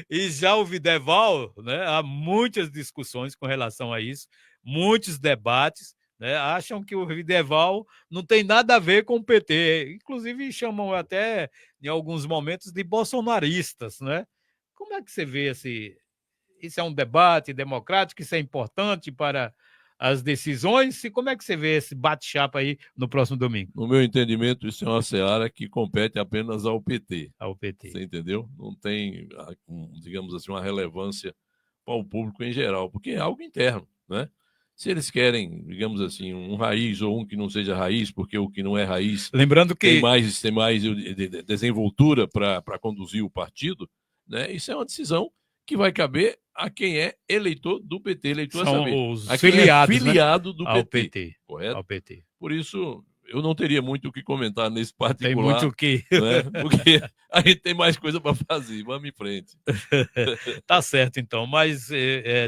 E já o Videval, né, há muitas discussões com relação a isso, muitos debates, né, acham que o Videval não tem nada a ver com o PT, inclusive chamam até, em alguns momentos, de bolsonaristas, né? Como é que você vê isso é um debate democrático, isso é importante para as decisões, e como é que você vê esse bate-chapa aí no próximo domingo? No meu entendimento, isso é uma seara que compete apenas ao PT. Ao PT. Você entendeu? Não tem, digamos assim, uma relevância para o público em geral, porque é algo interno, né? Se eles querem, digamos assim, um raiz ou um que não seja raiz, porque o que não é raiz lembrando que tem mais desenvoltura para conduzir o partido, né? Isso é uma decisão que vai caber a quem é eleitor do PT, eleitor são a saber, os a quem filiados, é filiado, né, do ao PT, PT, correto? ao PT. Por isso, eu não teria muito o que comentar nesse particular. Tem muito o que. Né? Porque a gente tem mais coisa para fazer. Vamos em frente. Tá certo, então. Mas,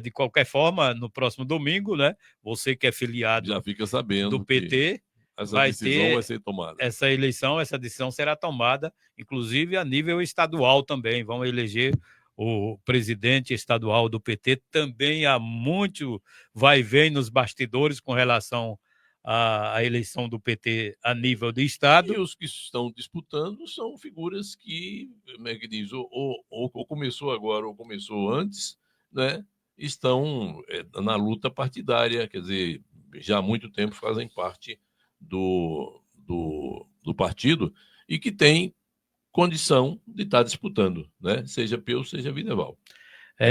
de qualquer forma, no próximo domingo, né? Você que é filiado já fica sabendo do PT, essa decisão vai ser tomada. Essa eleição, essa decisão será tomada, inclusive a nível estadual também. Vão eleger o presidente estadual do PT. Também há muito vai e vem nos bastidores com relação à eleição do PT a nível de estado. E os que estão disputando são figuras que, como é que diz, ou começou agora ou começou antes, né? Estão na luta partidária, quer dizer, já há muito tempo fazem parte do partido e que tem condição de estar disputando, né? Seja Peu, seja Videval.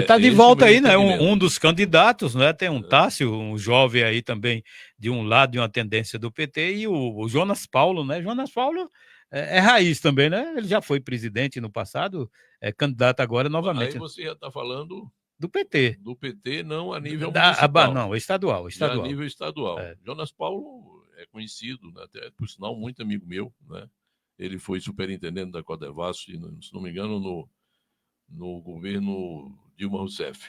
Tá de volta aí, né? Um dos candidatos, né? Tem um Tássio, um jovem aí também, de um lado de uma tendência do PT, e o Jonas Paulo, né? Jonas Paulo é raiz também, né? Ele já foi presidente no passado, é candidato agora novamente. Aí você já está falando do PT. Do PT, não a nível municipal. Não, estadual. Já a nível estadual. Jonas Paulo é conhecido, né? Até, por sinal, muito amigo meu, né? Ele foi superintendente da Codevasf, se não me engano, no governo Dilma Rousseff,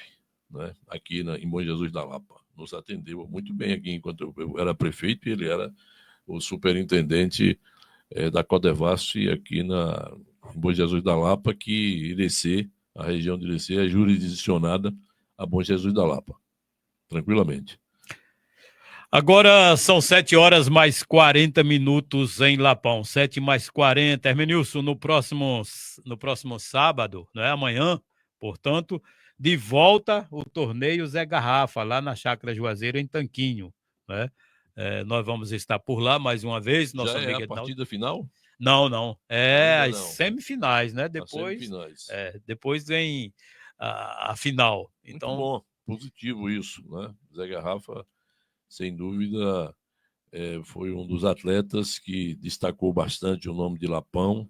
né? Aqui em Bom Jesus da Lapa. Nos atendeu muito bem aqui enquanto eu era prefeito e ele era o superintendente da Codevasf aqui em Bom Jesus da Lapa, que Irecê, a região de Irecê, é jurisdicionada a Bom Jesus da Lapa, tranquilamente. Agora são 7h mais 40 em Lapão, 7h mais 40. Hermenilson, no próximo sábado, não é amanhã, portanto, de volta o torneio Zé Garrafa, lá na Chácara Juazeiro, em Tanquinho, né? Nós vamos estar por lá mais uma vez. Nossa Já amiga é a partida final? Não. É as semifinais, né? Depois vem a final. Então, muito bom, positivo isso, né? Zé Garrafa, sem dúvida, foi um dos atletas que destacou bastante o nome de Lapão,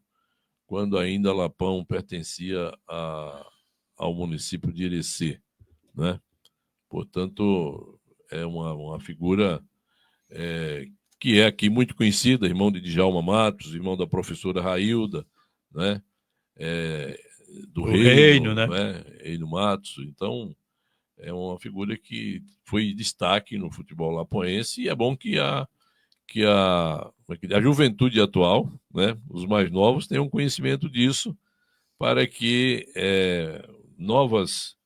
quando ainda Lapão pertencia ao município de Irecê, né? Portanto, é uma figura que é aqui muito conhecida, irmão de Djalma Matos, irmão da professora Railda, né? Do Reino, né? Reino Matos. Então, é uma figura que foi destaque no futebol lapoense, e é bom que a juventude atual, né, os mais novos, tenham conhecimento disso, para que novos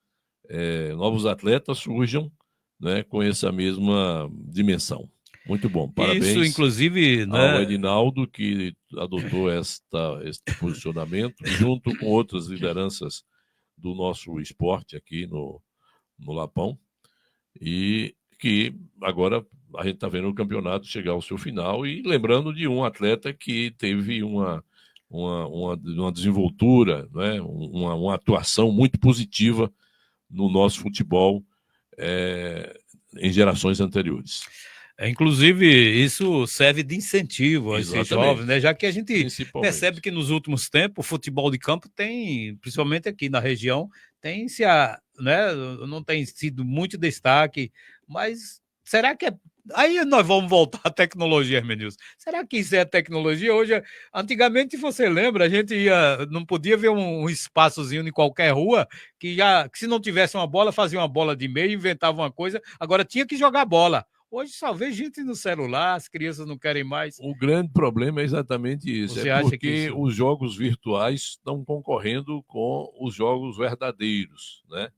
atletas surjam, né, com essa mesma dimensão. Muito bom, parabéns. Isso, inclusive, ao Edinaldo, que adotou este posicionamento, junto com outras lideranças do nosso esporte aqui no Lapão, e que agora a gente está vendo o campeonato chegar ao seu final, e lembrando de um atleta que teve uma desenvoltura, né, uma atuação muito positiva no nosso futebol em gerações anteriores. Inclusive, isso serve de incentivo a esses jovens, né? Já que a gente percebe que nos últimos tempos o futebol de campo tem, principalmente aqui na região, né, não tem sido muito destaque, mas será que aí nós vamos voltar à tecnologia, Hermenilson? Será que isso é tecnologia? Hoje, antigamente, você lembra, a gente não podia ver um espaçozinho em qualquer rua que se não tivesse uma bola, fazia uma bola de meio, inventava uma coisa, agora tinha que jogar bola. Hoje só vê gente no celular, as crianças não querem mais. O grande problema é exatamente isso. Você acha porque os jogos virtuais estão concorrendo com os jogos verdadeiros, né?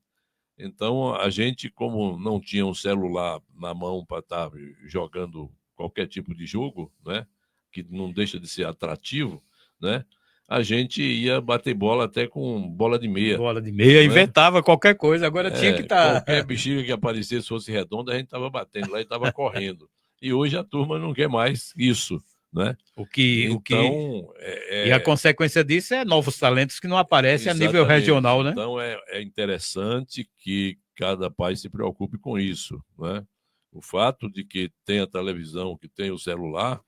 Então, a gente, como não tinha um celular na mão para estar jogando qualquer tipo de jogo, né, que não deixa de ser atrativo, né, a gente ia bater bola até com bola de meia. Bola de meia, né? Inventava qualquer coisa, agora tinha que estar... Qualquer bexiga que aparecesse, fosse redonda, a gente estava batendo lá e estava correndo. E hoje a turma não quer mais isso, né? E a consequência disso é novos talentos que não aparecem a nível regional, né? Então é interessante que cada pai se preocupe com isso, né? O fato de que tem a televisão, que tem o celular,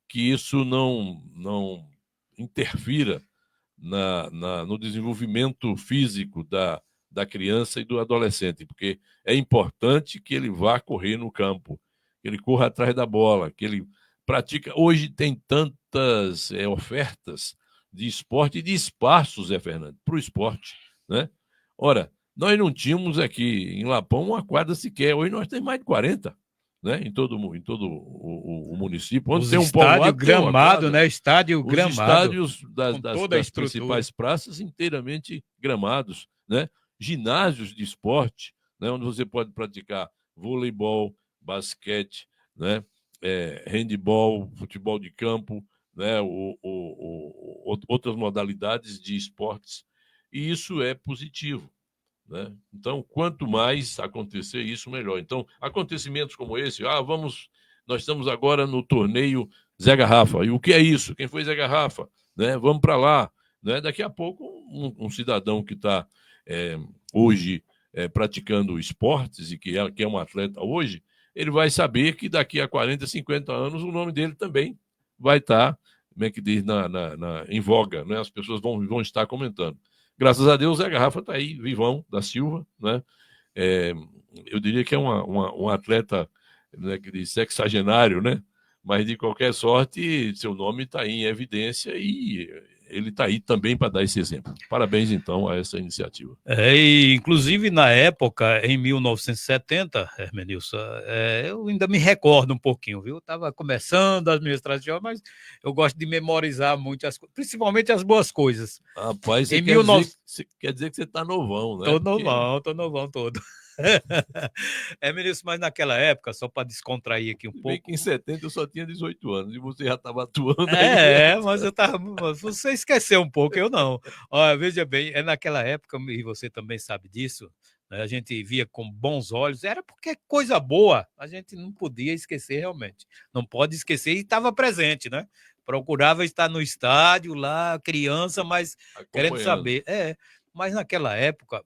que isso não interfira no desenvolvimento físico da criança e do adolescente, porque é importante que ele vá correr no campo, que ele corra atrás da bola, que ele pratica. Hoje tem tantas ofertas de esporte e de espaços, Zé Fernando, para o esporte, né? Ora, nós não tínhamos aqui em Lapão uma quadra sequer, hoje nós temos mais de 40, né? Em todo o município. Onde tem um estádio gramado, né? Estádio gramado. Os estádios das principais praças inteiramente gramados, né? Ginásios de esporte, né? Onde você pode praticar voleibol, basquete, né? Handebol, futebol de campo, né? Outras modalidades de esportes. E isso é positivo, né? Então, quanto mais acontecer isso, melhor. Então, acontecimentos como esse, nós estamos agora no torneio Zé Garrafa. E o que é isso? Quem foi Zé Garrafa? Né? Vamos para lá. Né? Daqui a pouco, um cidadão que está hoje praticando esportes e que é um atleta hoje, ele vai saber que daqui a 40, 50 anos o nome dele também vai estar, como é que diz, em voga, né? As pessoas vão estar comentando. Graças a Deus, o Zé Garrafa está aí, Vivão da Silva, né? Eu diria que é um atleta, né, que diz sexagenário, né? Mas, de qualquer sorte, seu nome está aí em evidência e ele está aí também para dar esse exemplo. Parabéns, então, a essa iniciativa. E, inclusive, na época, em 1970, Hermenilson, eu ainda me recordo um pouquinho, viu? Estava começando a administração, mas eu gosto de memorizar muito as coisas, principalmente as boas coisas. Rapaz, você quer dizer que você está novão, né? Tô novão todo. Hermenilson, mas naquela época, só para descontrair aqui um pouco. Que em 70 eu só tinha 18 anos e você já estava atuando. Mas eu tava. Você esqueceu um pouco, eu não. Olha, veja bem, naquela época, e você também sabe disso, né, a gente via com bons olhos, era porque coisa boa, a gente não podia esquecer realmente. Não pode esquecer e estava presente, né? Procurava estar no estádio lá, criança, mas querendo saber. Mas naquela época.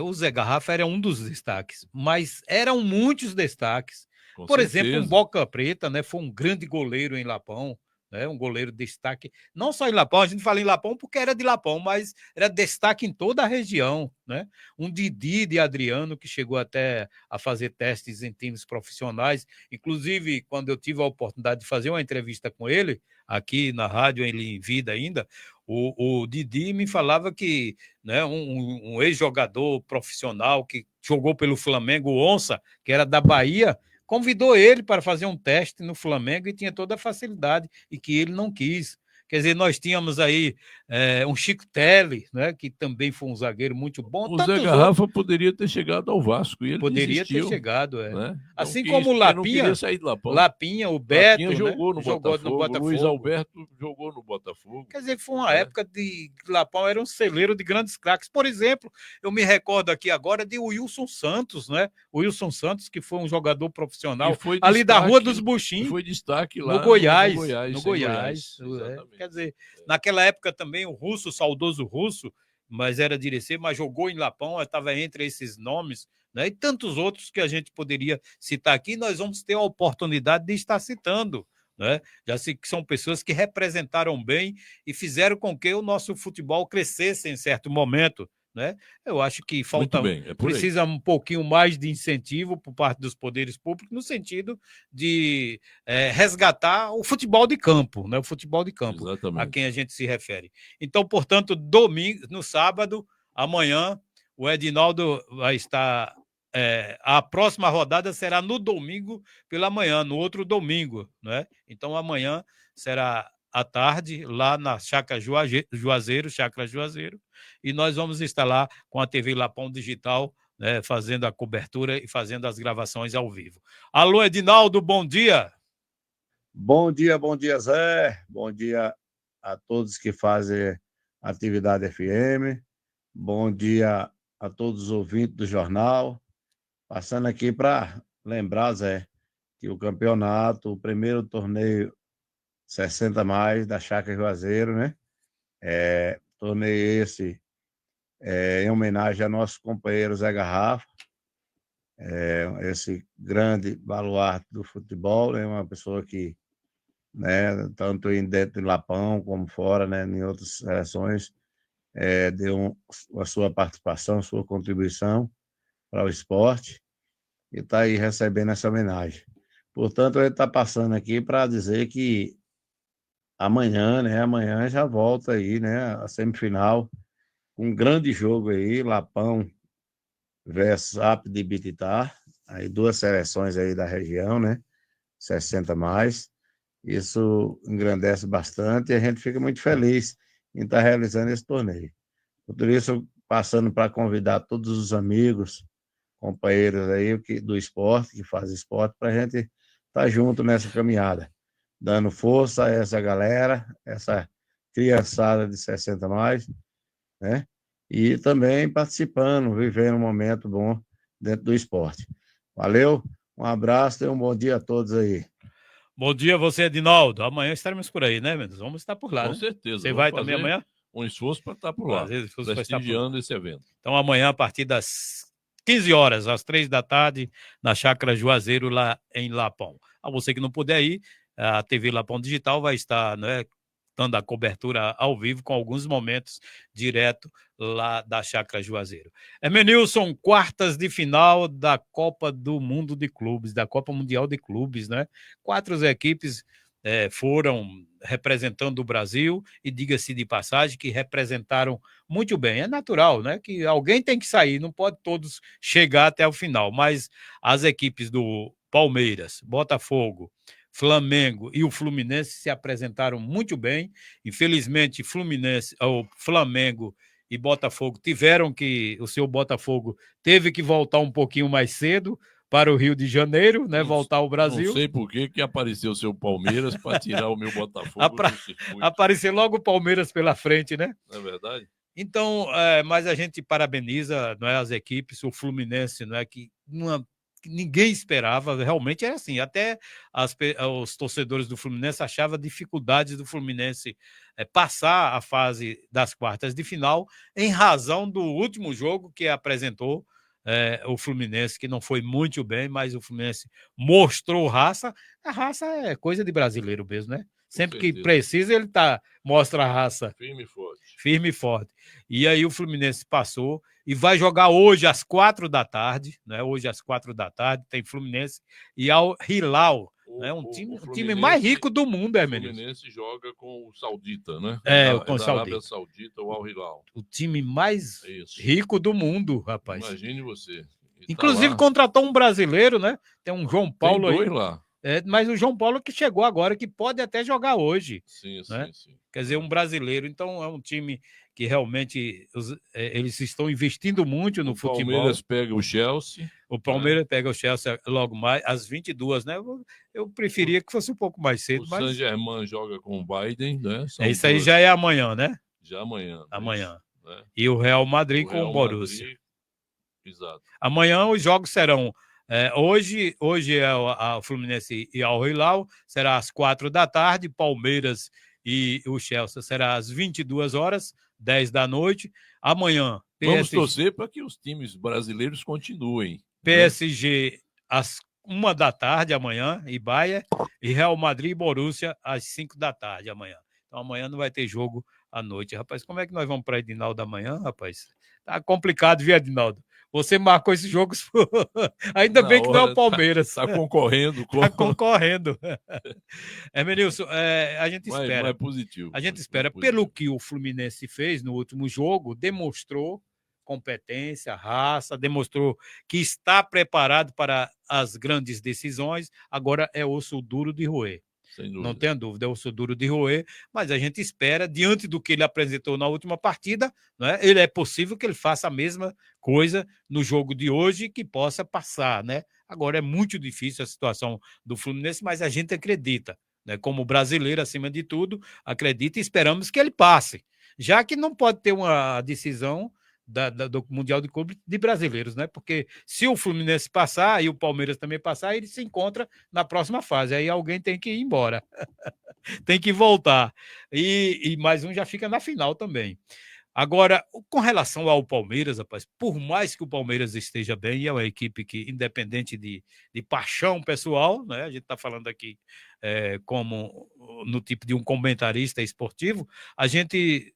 O Zé Garrafa era um dos destaques, mas eram muitos destaques. Por exemplo, um Boca Preta, né, foi um grande goleiro em Lapão, né? Um goleiro de destaque, não só em Lapão, a gente fala em Lapão porque era de Lapão, mas era destaque em toda a região, né? Um Didi de Adriano, que chegou até a fazer testes em times profissionais, inclusive quando eu tive a oportunidade de fazer uma entrevista com ele, aqui na rádio, ele em vida ainda, o Didi me falava que, né, um ex-jogador profissional que jogou pelo Flamengo, o Onça, que era da Bahia, convidou ele para fazer um teste no Flamengo e tinha toda a facilidade, e que ele não quis. Quer dizer, nós tínhamos aí um Chico Telle, né, que também foi um zagueiro muito bom. O Zé Garrafa poderia ter chegado ao Vasco e ele poderia desistiu, ter chegado, né? Não assim quis, como o porque não Lapinha, queria sair de Lapão. Lapinha, o Beto, Lapinha jogou, né? no Botafogo. Luiz Alberto jogou no Botafogo. Quer dizer, foi uma época de Lapão era um celeiro de grandes craques. Por exemplo, eu me recordo aqui agora de Wilson Santos, né? O Wilson Santos, que foi um jogador profissional ali da Rua dos Buxim. Foi destaque lá no Goiás. No Goiás. Quer dizer, naquela época também o Russo, o saudoso Russo, mas era de Irecê, mas jogou em Lapão, estava entre esses nomes, né? E tantos outros que a gente poderia citar aqui, nós vamos ter a oportunidade de estar citando, né? Já sei que são pessoas que representaram bem e fizeram com que o nosso futebol crescesse em certo momento, né? Eu acho que precisa um pouquinho mais de incentivo por parte dos poderes públicos no sentido de resgatar o futebol de campo, né? O futebol de campo, exatamente, a quem a gente se refere. Então, portanto, no sábado, amanhã, o Edinaldo vai estar... a próxima rodada será no domingo pela manhã, no outro domingo, né? Então, amanhã será à tarde, lá na Chácara Juazeiro, e nós vamos estar lá com a TV Lapão Digital, né, fazendo a cobertura e fazendo as gravações ao vivo. Alô, Edinaldo, bom dia! Bom dia, Zé. Bom dia a todos que fazem atividade FM. Bom dia a todos os ouvintes do jornal. Passando aqui para lembrar, Zé, que o campeonato, o primeiro torneio 60 mais da Chácara Juazeiro, né? Torneio esse em homenagem ao nosso companheiro Zé Garrafa, esse grande baluarte do futebol, né? Uma pessoa que, né, tanto dentro de Lapão como fora, né, em outras seleções, deu a sua participação, sua contribuição para o esporte e está aí recebendo essa homenagem. Portanto, ele está passando aqui para dizer que amanhã já volta aí, né, a semifinal, um grande jogo aí, Lapão versus AP de Ibititá, aí duas seleções aí da região, né, 60 mais, isso engrandece bastante e a gente fica muito feliz em estar realizando esse torneio. Por isso, passando para convidar todos os amigos, companheiros aí do esporte, que fazem esporte, para a gente estar junto nessa caminhada, dando força a essa galera, essa criançada de 60 mais, né? E também participando, vivendo um momento bom dentro do esporte. Valeu, um abraço e um bom dia a todos aí. Bom dia, você, Edinaldo. Amanhã estaremos por aí, né, Mendes? Vamos estar por lá, Com certeza. Você vai também amanhã? Um esforço para estar por lá, prestigiando esse evento. Então, amanhã, a partir das 15 horas, às 3 da tarde, na Chácara Juazeiro, lá em Lapão. A você que não puder ir, a TV Lapão Digital vai estar, né, dando a cobertura ao vivo, com alguns momentos direto lá da Chácara Juazeiro. Emenilson, quartas de final da Copa do Mundo de Clubes, da Copa Mundial de Clubes, né? 4 equipes foram representando o Brasil, e diga-se de passagem que representaram muito bem. É natural, né, que alguém tem que sair, não pode todos chegar até o final, mas as equipes do Palmeiras, Botafogo, Flamengo e o Fluminense se apresentaram muito bem. Infelizmente, o Flamengo e Botafogo o seu Botafogo teve que voltar um pouquinho mais cedo para o Rio de Janeiro, né, voltar ao Brasil. Não sei por que apareceu o seu Palmeiras para tirar o meu Botafogo do circuito. Apareceu logo o Palmeiras pela frente, né? Não é verdade? Então, mas a gente parabeniza, não é, as equipes, o Fluminense, não é, que ninguém esperava, realmente era assim, até os torcedores do Fluminense achavam dificuldades do Fluminense passar a fase das quartas de final, em razão do último jogo que apresentou o Fluminense, que não foi muito bem, mas o Fluminense mostrou raça. A raça é coisa de brasileiro mesmo, né? Sempre que certeza. precisa, ele mostra a raça Firme e forte. firme e forte. E aí o Fluminense passou e vai jogar hoje às 4 da tarde, né? Hoje às 4 da tarde tem Fluminense e Al Hilal, né? Um time mais rico do mundo, O Hermenilson. Fluminense joga com o Saudita, né? Com o da Arábia Saudita. Saudita, o Al Hilal. O time mais Isso. rico do mundo, rapaz. Imagine você. E Inclusive tá lá. contratou um brasileiro, né? Tem um João Tem Paulo aí. 2 lá. Mas o João Paulo que chegou agora, que pode até jogar hoje. Sim, né? sim. Quer dizer, um brasileiro. Então é um time que realmente eles estão investindo muito no futebol. O Palmeiras pega o Chelsea. O Palmeiras pega o Chelsea logo mais, às 22, né? Eu preferia que fosse um pouco mais cedo, O mas... Saint-Germain joga com o Biden, né? Isso aí já é amanhã, né? Já amanhã. Amanhã. Isso, né? E o Real Madrid com Real o Borussia. Madrid, exato. Amanhã os jogos serão... hoje é o Fluminense e Al Hilal, será às 4 da tarde, Palmeiras e o Chelsea será às 22 horas, 10 da noite. Amanhã, Vamos torcer para que os times brasileiros continuem. PSG às 1 da tarde amanhã, e Bayern, e Real Madrid e Borussia às 5 da tarde amanhã. Então amanhã não vai ter jogo à noite. Rapaz, como é que nós vamos para Edinaldo amanhã, rapaz? Tá complicado, viu, Edinaldo? Você marcou esses jogos, ainda bem que não é o Palmeiras. Está concorrendo. Está concorrendo. Hermenilson, a gente espera. Mas é positivo. A gente espera, pelo que o Fluminense fez no último jogo, demonstrou competência, raça, demonstrou que está preparado para as grandes decisões. Agora é osso duro de roer. Não tenha dúvida, é osso duro de roer, mas a gente espera, diante do que ele apresentou na última partida, né, é possível que ele faça a mesma coisa no jogo de hoje, que possa passar, né? Agora é muito difícil a situação do Fluminense, mas a gente acredita, né, como brasileiro, acima de tudo, acredita e esperamos que ele passe, já que não pode ter uma decisão do Mundial de Clube de brasileiros, né? Porque se o Fluminense passar e o Palmeiras também passar, ele se encontra na próxima fase. Aí alguém tem que ir embora, tem que voltar. E mais um já fica na final também. Agora, com relação ao Palmeiras, rapaz, por mais que o Palmeiras esteja bem, é uma equipe que, independente de paixão pessoal, né? A gente está falando aqui como no tipo de um comentarista esportivo, a gente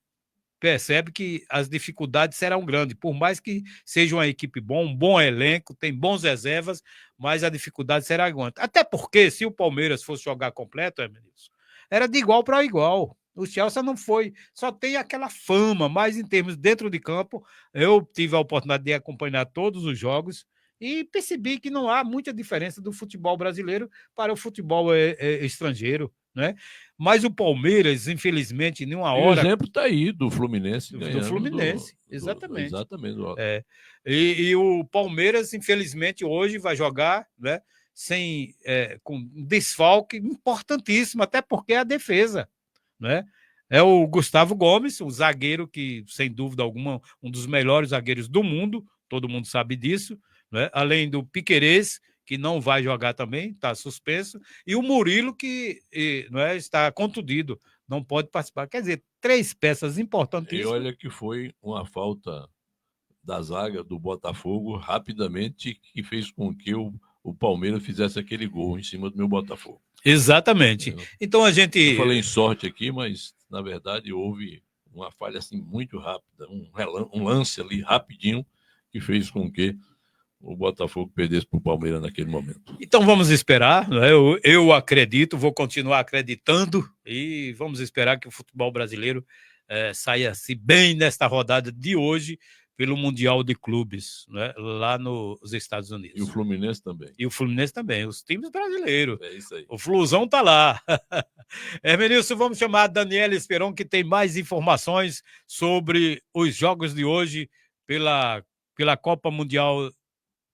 percebe que as dificuldades serão grandes, por mais que seja uma equipe boa, um bom elenco, tem bons reservas, mas a dificuldade será grande. Até porque, se o Palmeiras fosse jogar completo, era de igual para igual. O Chelsea não foi, só tem aquela fama, mas em termos dentro de campo, eu tive a oportunidade de acompanhar todos os jogos e percebi que não há muita diferença do futebol brasileiro para o futebol estrangeiro, né? Mas o Palmeiras, infelizmente, em uma hora... O exemplo está aí do Fluminense. Do Fluminense, exatamente. Exatamente. E o Palmeiras, infelizmente, hoje vai jogar, né, com um desfalque importantíssimo, até porque é a defesa, né? É o Gustavo Gomes, o zagueiro que, sem dúvida alguma, um dos melhores zagueiros do mundo, todo mundo sabe disso, né? Além do Piquerez, que não vai jogar também, está suspenso, e o Murilo, que está contundido, não pode participar. Quer dizer, 3 peças importantíssimas. E olha que foi uma falta da zaga do Botafogo rapidamente que fez com que o Palmeiras fizesse aquele gol em cima do meu Botafogo. Exatamente. Então a gente... Eu falei em sorte aqui, mas na verdade houve uma falha assim muito rápida, um lance ali rapidinho que fez com que o Botafogo perdesse para o Palmeiras naquele momento. Então vamos esperar, né? Eu acredito, vou continuar acreditando e vamos esperar que o futebol brasileiro saia-se bem nesta rodada de hoje pelo Mundial de Clubes, né? Lá nos Estados Unidos. E o Fluminense também. E o Fluminense também, os times brasileiros. É isso aí. O Flusão está lá. Hermenilson, vamos chamar a Daniela Esperon, que tem mais informações sobre os jogos de hoje pela Copa Mundial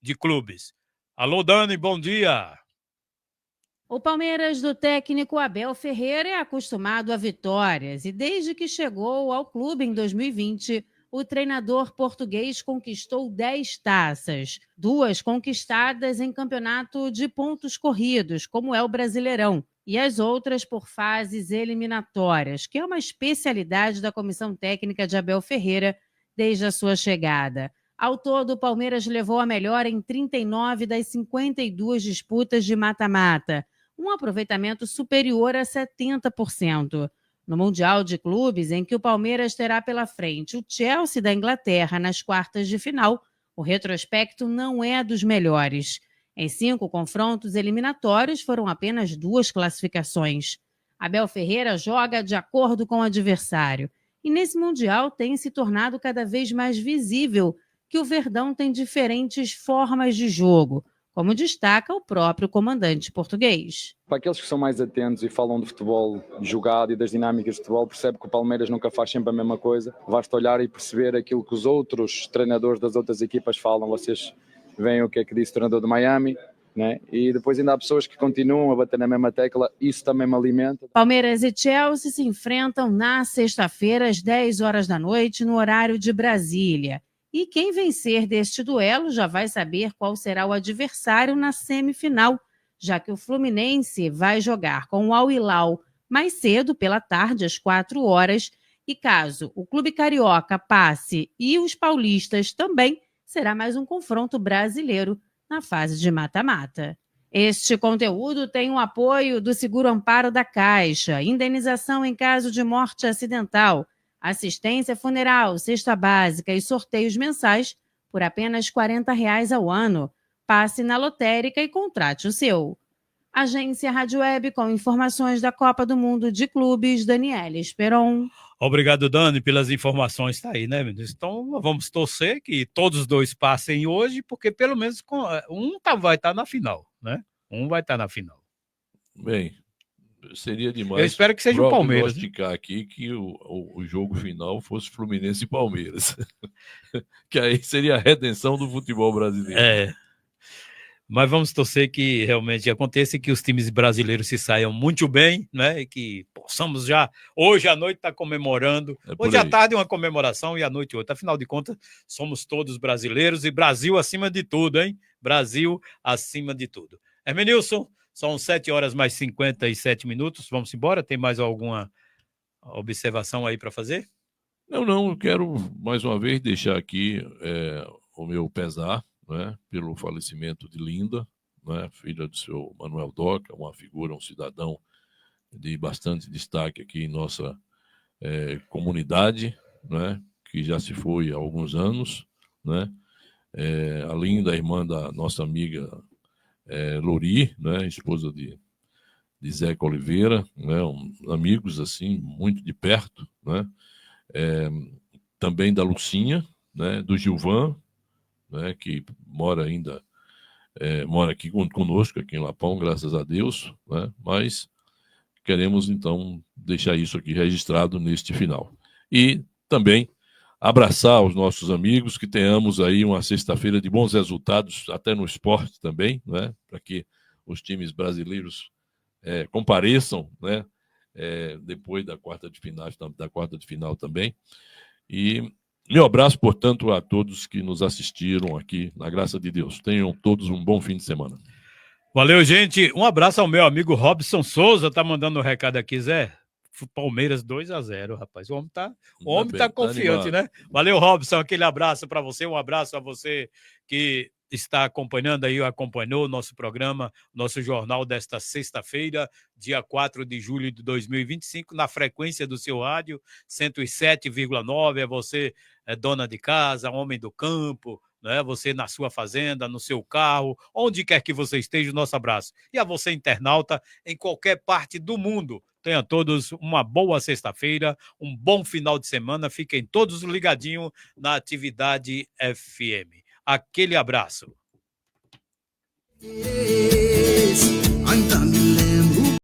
de Clubes. Alô, Dani, bom dia. O Palmeiras do técnico Abel Ferreira é acostumado a vitórias e desde que chegou ao clube em 2020, o treinador português conquistou 10 taças, 2 conquistadas em campeonato de pontos corridos, como é o Brasileirão, e as outras por fases eliminatórias, que é uma especialidade da comissão técnica de Abel Ferreira desde a sua chegada. Ao todo, o Palmeiras levou a melhor em 39 das 52 disputas de mata-mata. um aproveitamento superior a 70%. No Mundial de Clubes, em que o Palmeiras terá pela frente o Chelsea da Inglaterra nas quartas de final, o retrospecto não é dos melhores. Em 5 confrontos eliminatórios, foram apenas 2 classificações. Abel Ferreira joga de acordo com o adversário. E nesse Mundial tem se tornado cada vez mais visível que o Verdão tem diferentes formas de jogo, como destaca o próprio comandante português. Para aqueles que são mais atentos e falam de futebol jogado e das dinâmicas de futebol, percebe que o Palmeiras nunca faz sempre a mesma coisa. Basta olhar e perceber aquilo que os outros treinadores das outras equipas falam. Vocês veem o que é que disse o treinador do Miami, né? E depois ainda há pessoas que continuam a bater na mesma tecla, isso também me alimenta. Palmeiras e Chelsea se enfrentam na sexta-feira às 10 horas da noite no horário de Brasília. E quem vencer deste duelo já vai saber qual será o adversário na semifinal, já que o Fluminense vai jogar com o Al Hilal mais cedo, pela tarde, às 4 horas, e caso o Clube Carioca passe e os paulistas também, será mais um confronto brasileiro na fase de mata-mata. Este conteúdo tem o apoio do Seguro Amparo da Caixa, indenização em caso de morte acidental, assistência funeral, cesta básica e sorteios mensais por apenas R$ 40 ao ano. Passe na lotérica e contrate o seu. Agência Rádio Web com informações da Copa do Mundo de Clubes, Daniela Esperon. Obrigado, Dani, pelas informações. Está aí, né, ministro? Então, vamos torcer que todos os dois passem hoje, porque pelo menos vai estar na final, né? Um vai estar na final. Bem, seria demais. Eu espero que seja o Palmeiras. Prognosticar aqui que o jogo final fosse Fluminense e Palmeiras. Que aí seria a redenção do futebol brasileiro. Mas vamos torcer que realmente aconteça e que os times brasileiros se saiam muito bem, né? E que possamos já, hoje à noite, estar comemorando. Hoje à tarde uma comemoração e à noite outra. Afinal de contas, somos todos brasileiros e Brasil acima de tudo, hein? Brasil acima de tudo. Hermenilson, são 7 horas mais 57 minutos. Vamos embora? Tem mais alguma observação aí para fazer? Não, eu quero mais uma vez deixar aqui o meu pesar, né, pelo falecimento de Linda, né, filha do seu Manuel Doca, uma figura, um cidadão de bastante destaque aqui em nossa comunidade, né, que já se foi há alguns anos, né, a Linda, irmã da nossa amiga Lori, né, esposa de Zeca Oliveira, né, amigos assim, muito de perto, né, também da Lucinha, né, do Gilvan, né, que mora aqui conosco, aqui em Lapão, graças a Deus, né, mas queremos, então, deixar isso aqui registrado neste final. E também abraçar os nossos amigos, que tenhamos aí uma sexta-feira de bons resultados, até no esporte também, né, para que os times brasileiros compareçam, né, depois da quarta de final também. E meu abraço, portanto, a todos que nos assistiram aqui, na graça de Deus. Tenham todos um bom fim de semana. Valeu, gente. Um abraço ao meu amigo Robson Souza, tá mandando um recado aqui, Zé. Palmeiras 2-0, rapaz. O homem tá confiante, né? Valeu, Robson. Aquele abraço para você. Um abraço a você que está acompanhou o nosso programa, nosso jornal desta sexta-feira, dia 4 de julho de 2025, na frequência do seu rádio, 107,9. É você, dona de casa, homem do campo, né? Você na sua fazenda, no seu carro, onde quer que você esteja, o nosso abraço. E a você, internauta, em qualquer parte do mundo. Tenham todos uma boa sexta-feira, um bom final de semana. Fiquem todos ligadinhos na Atividade FM. Aquele abraço.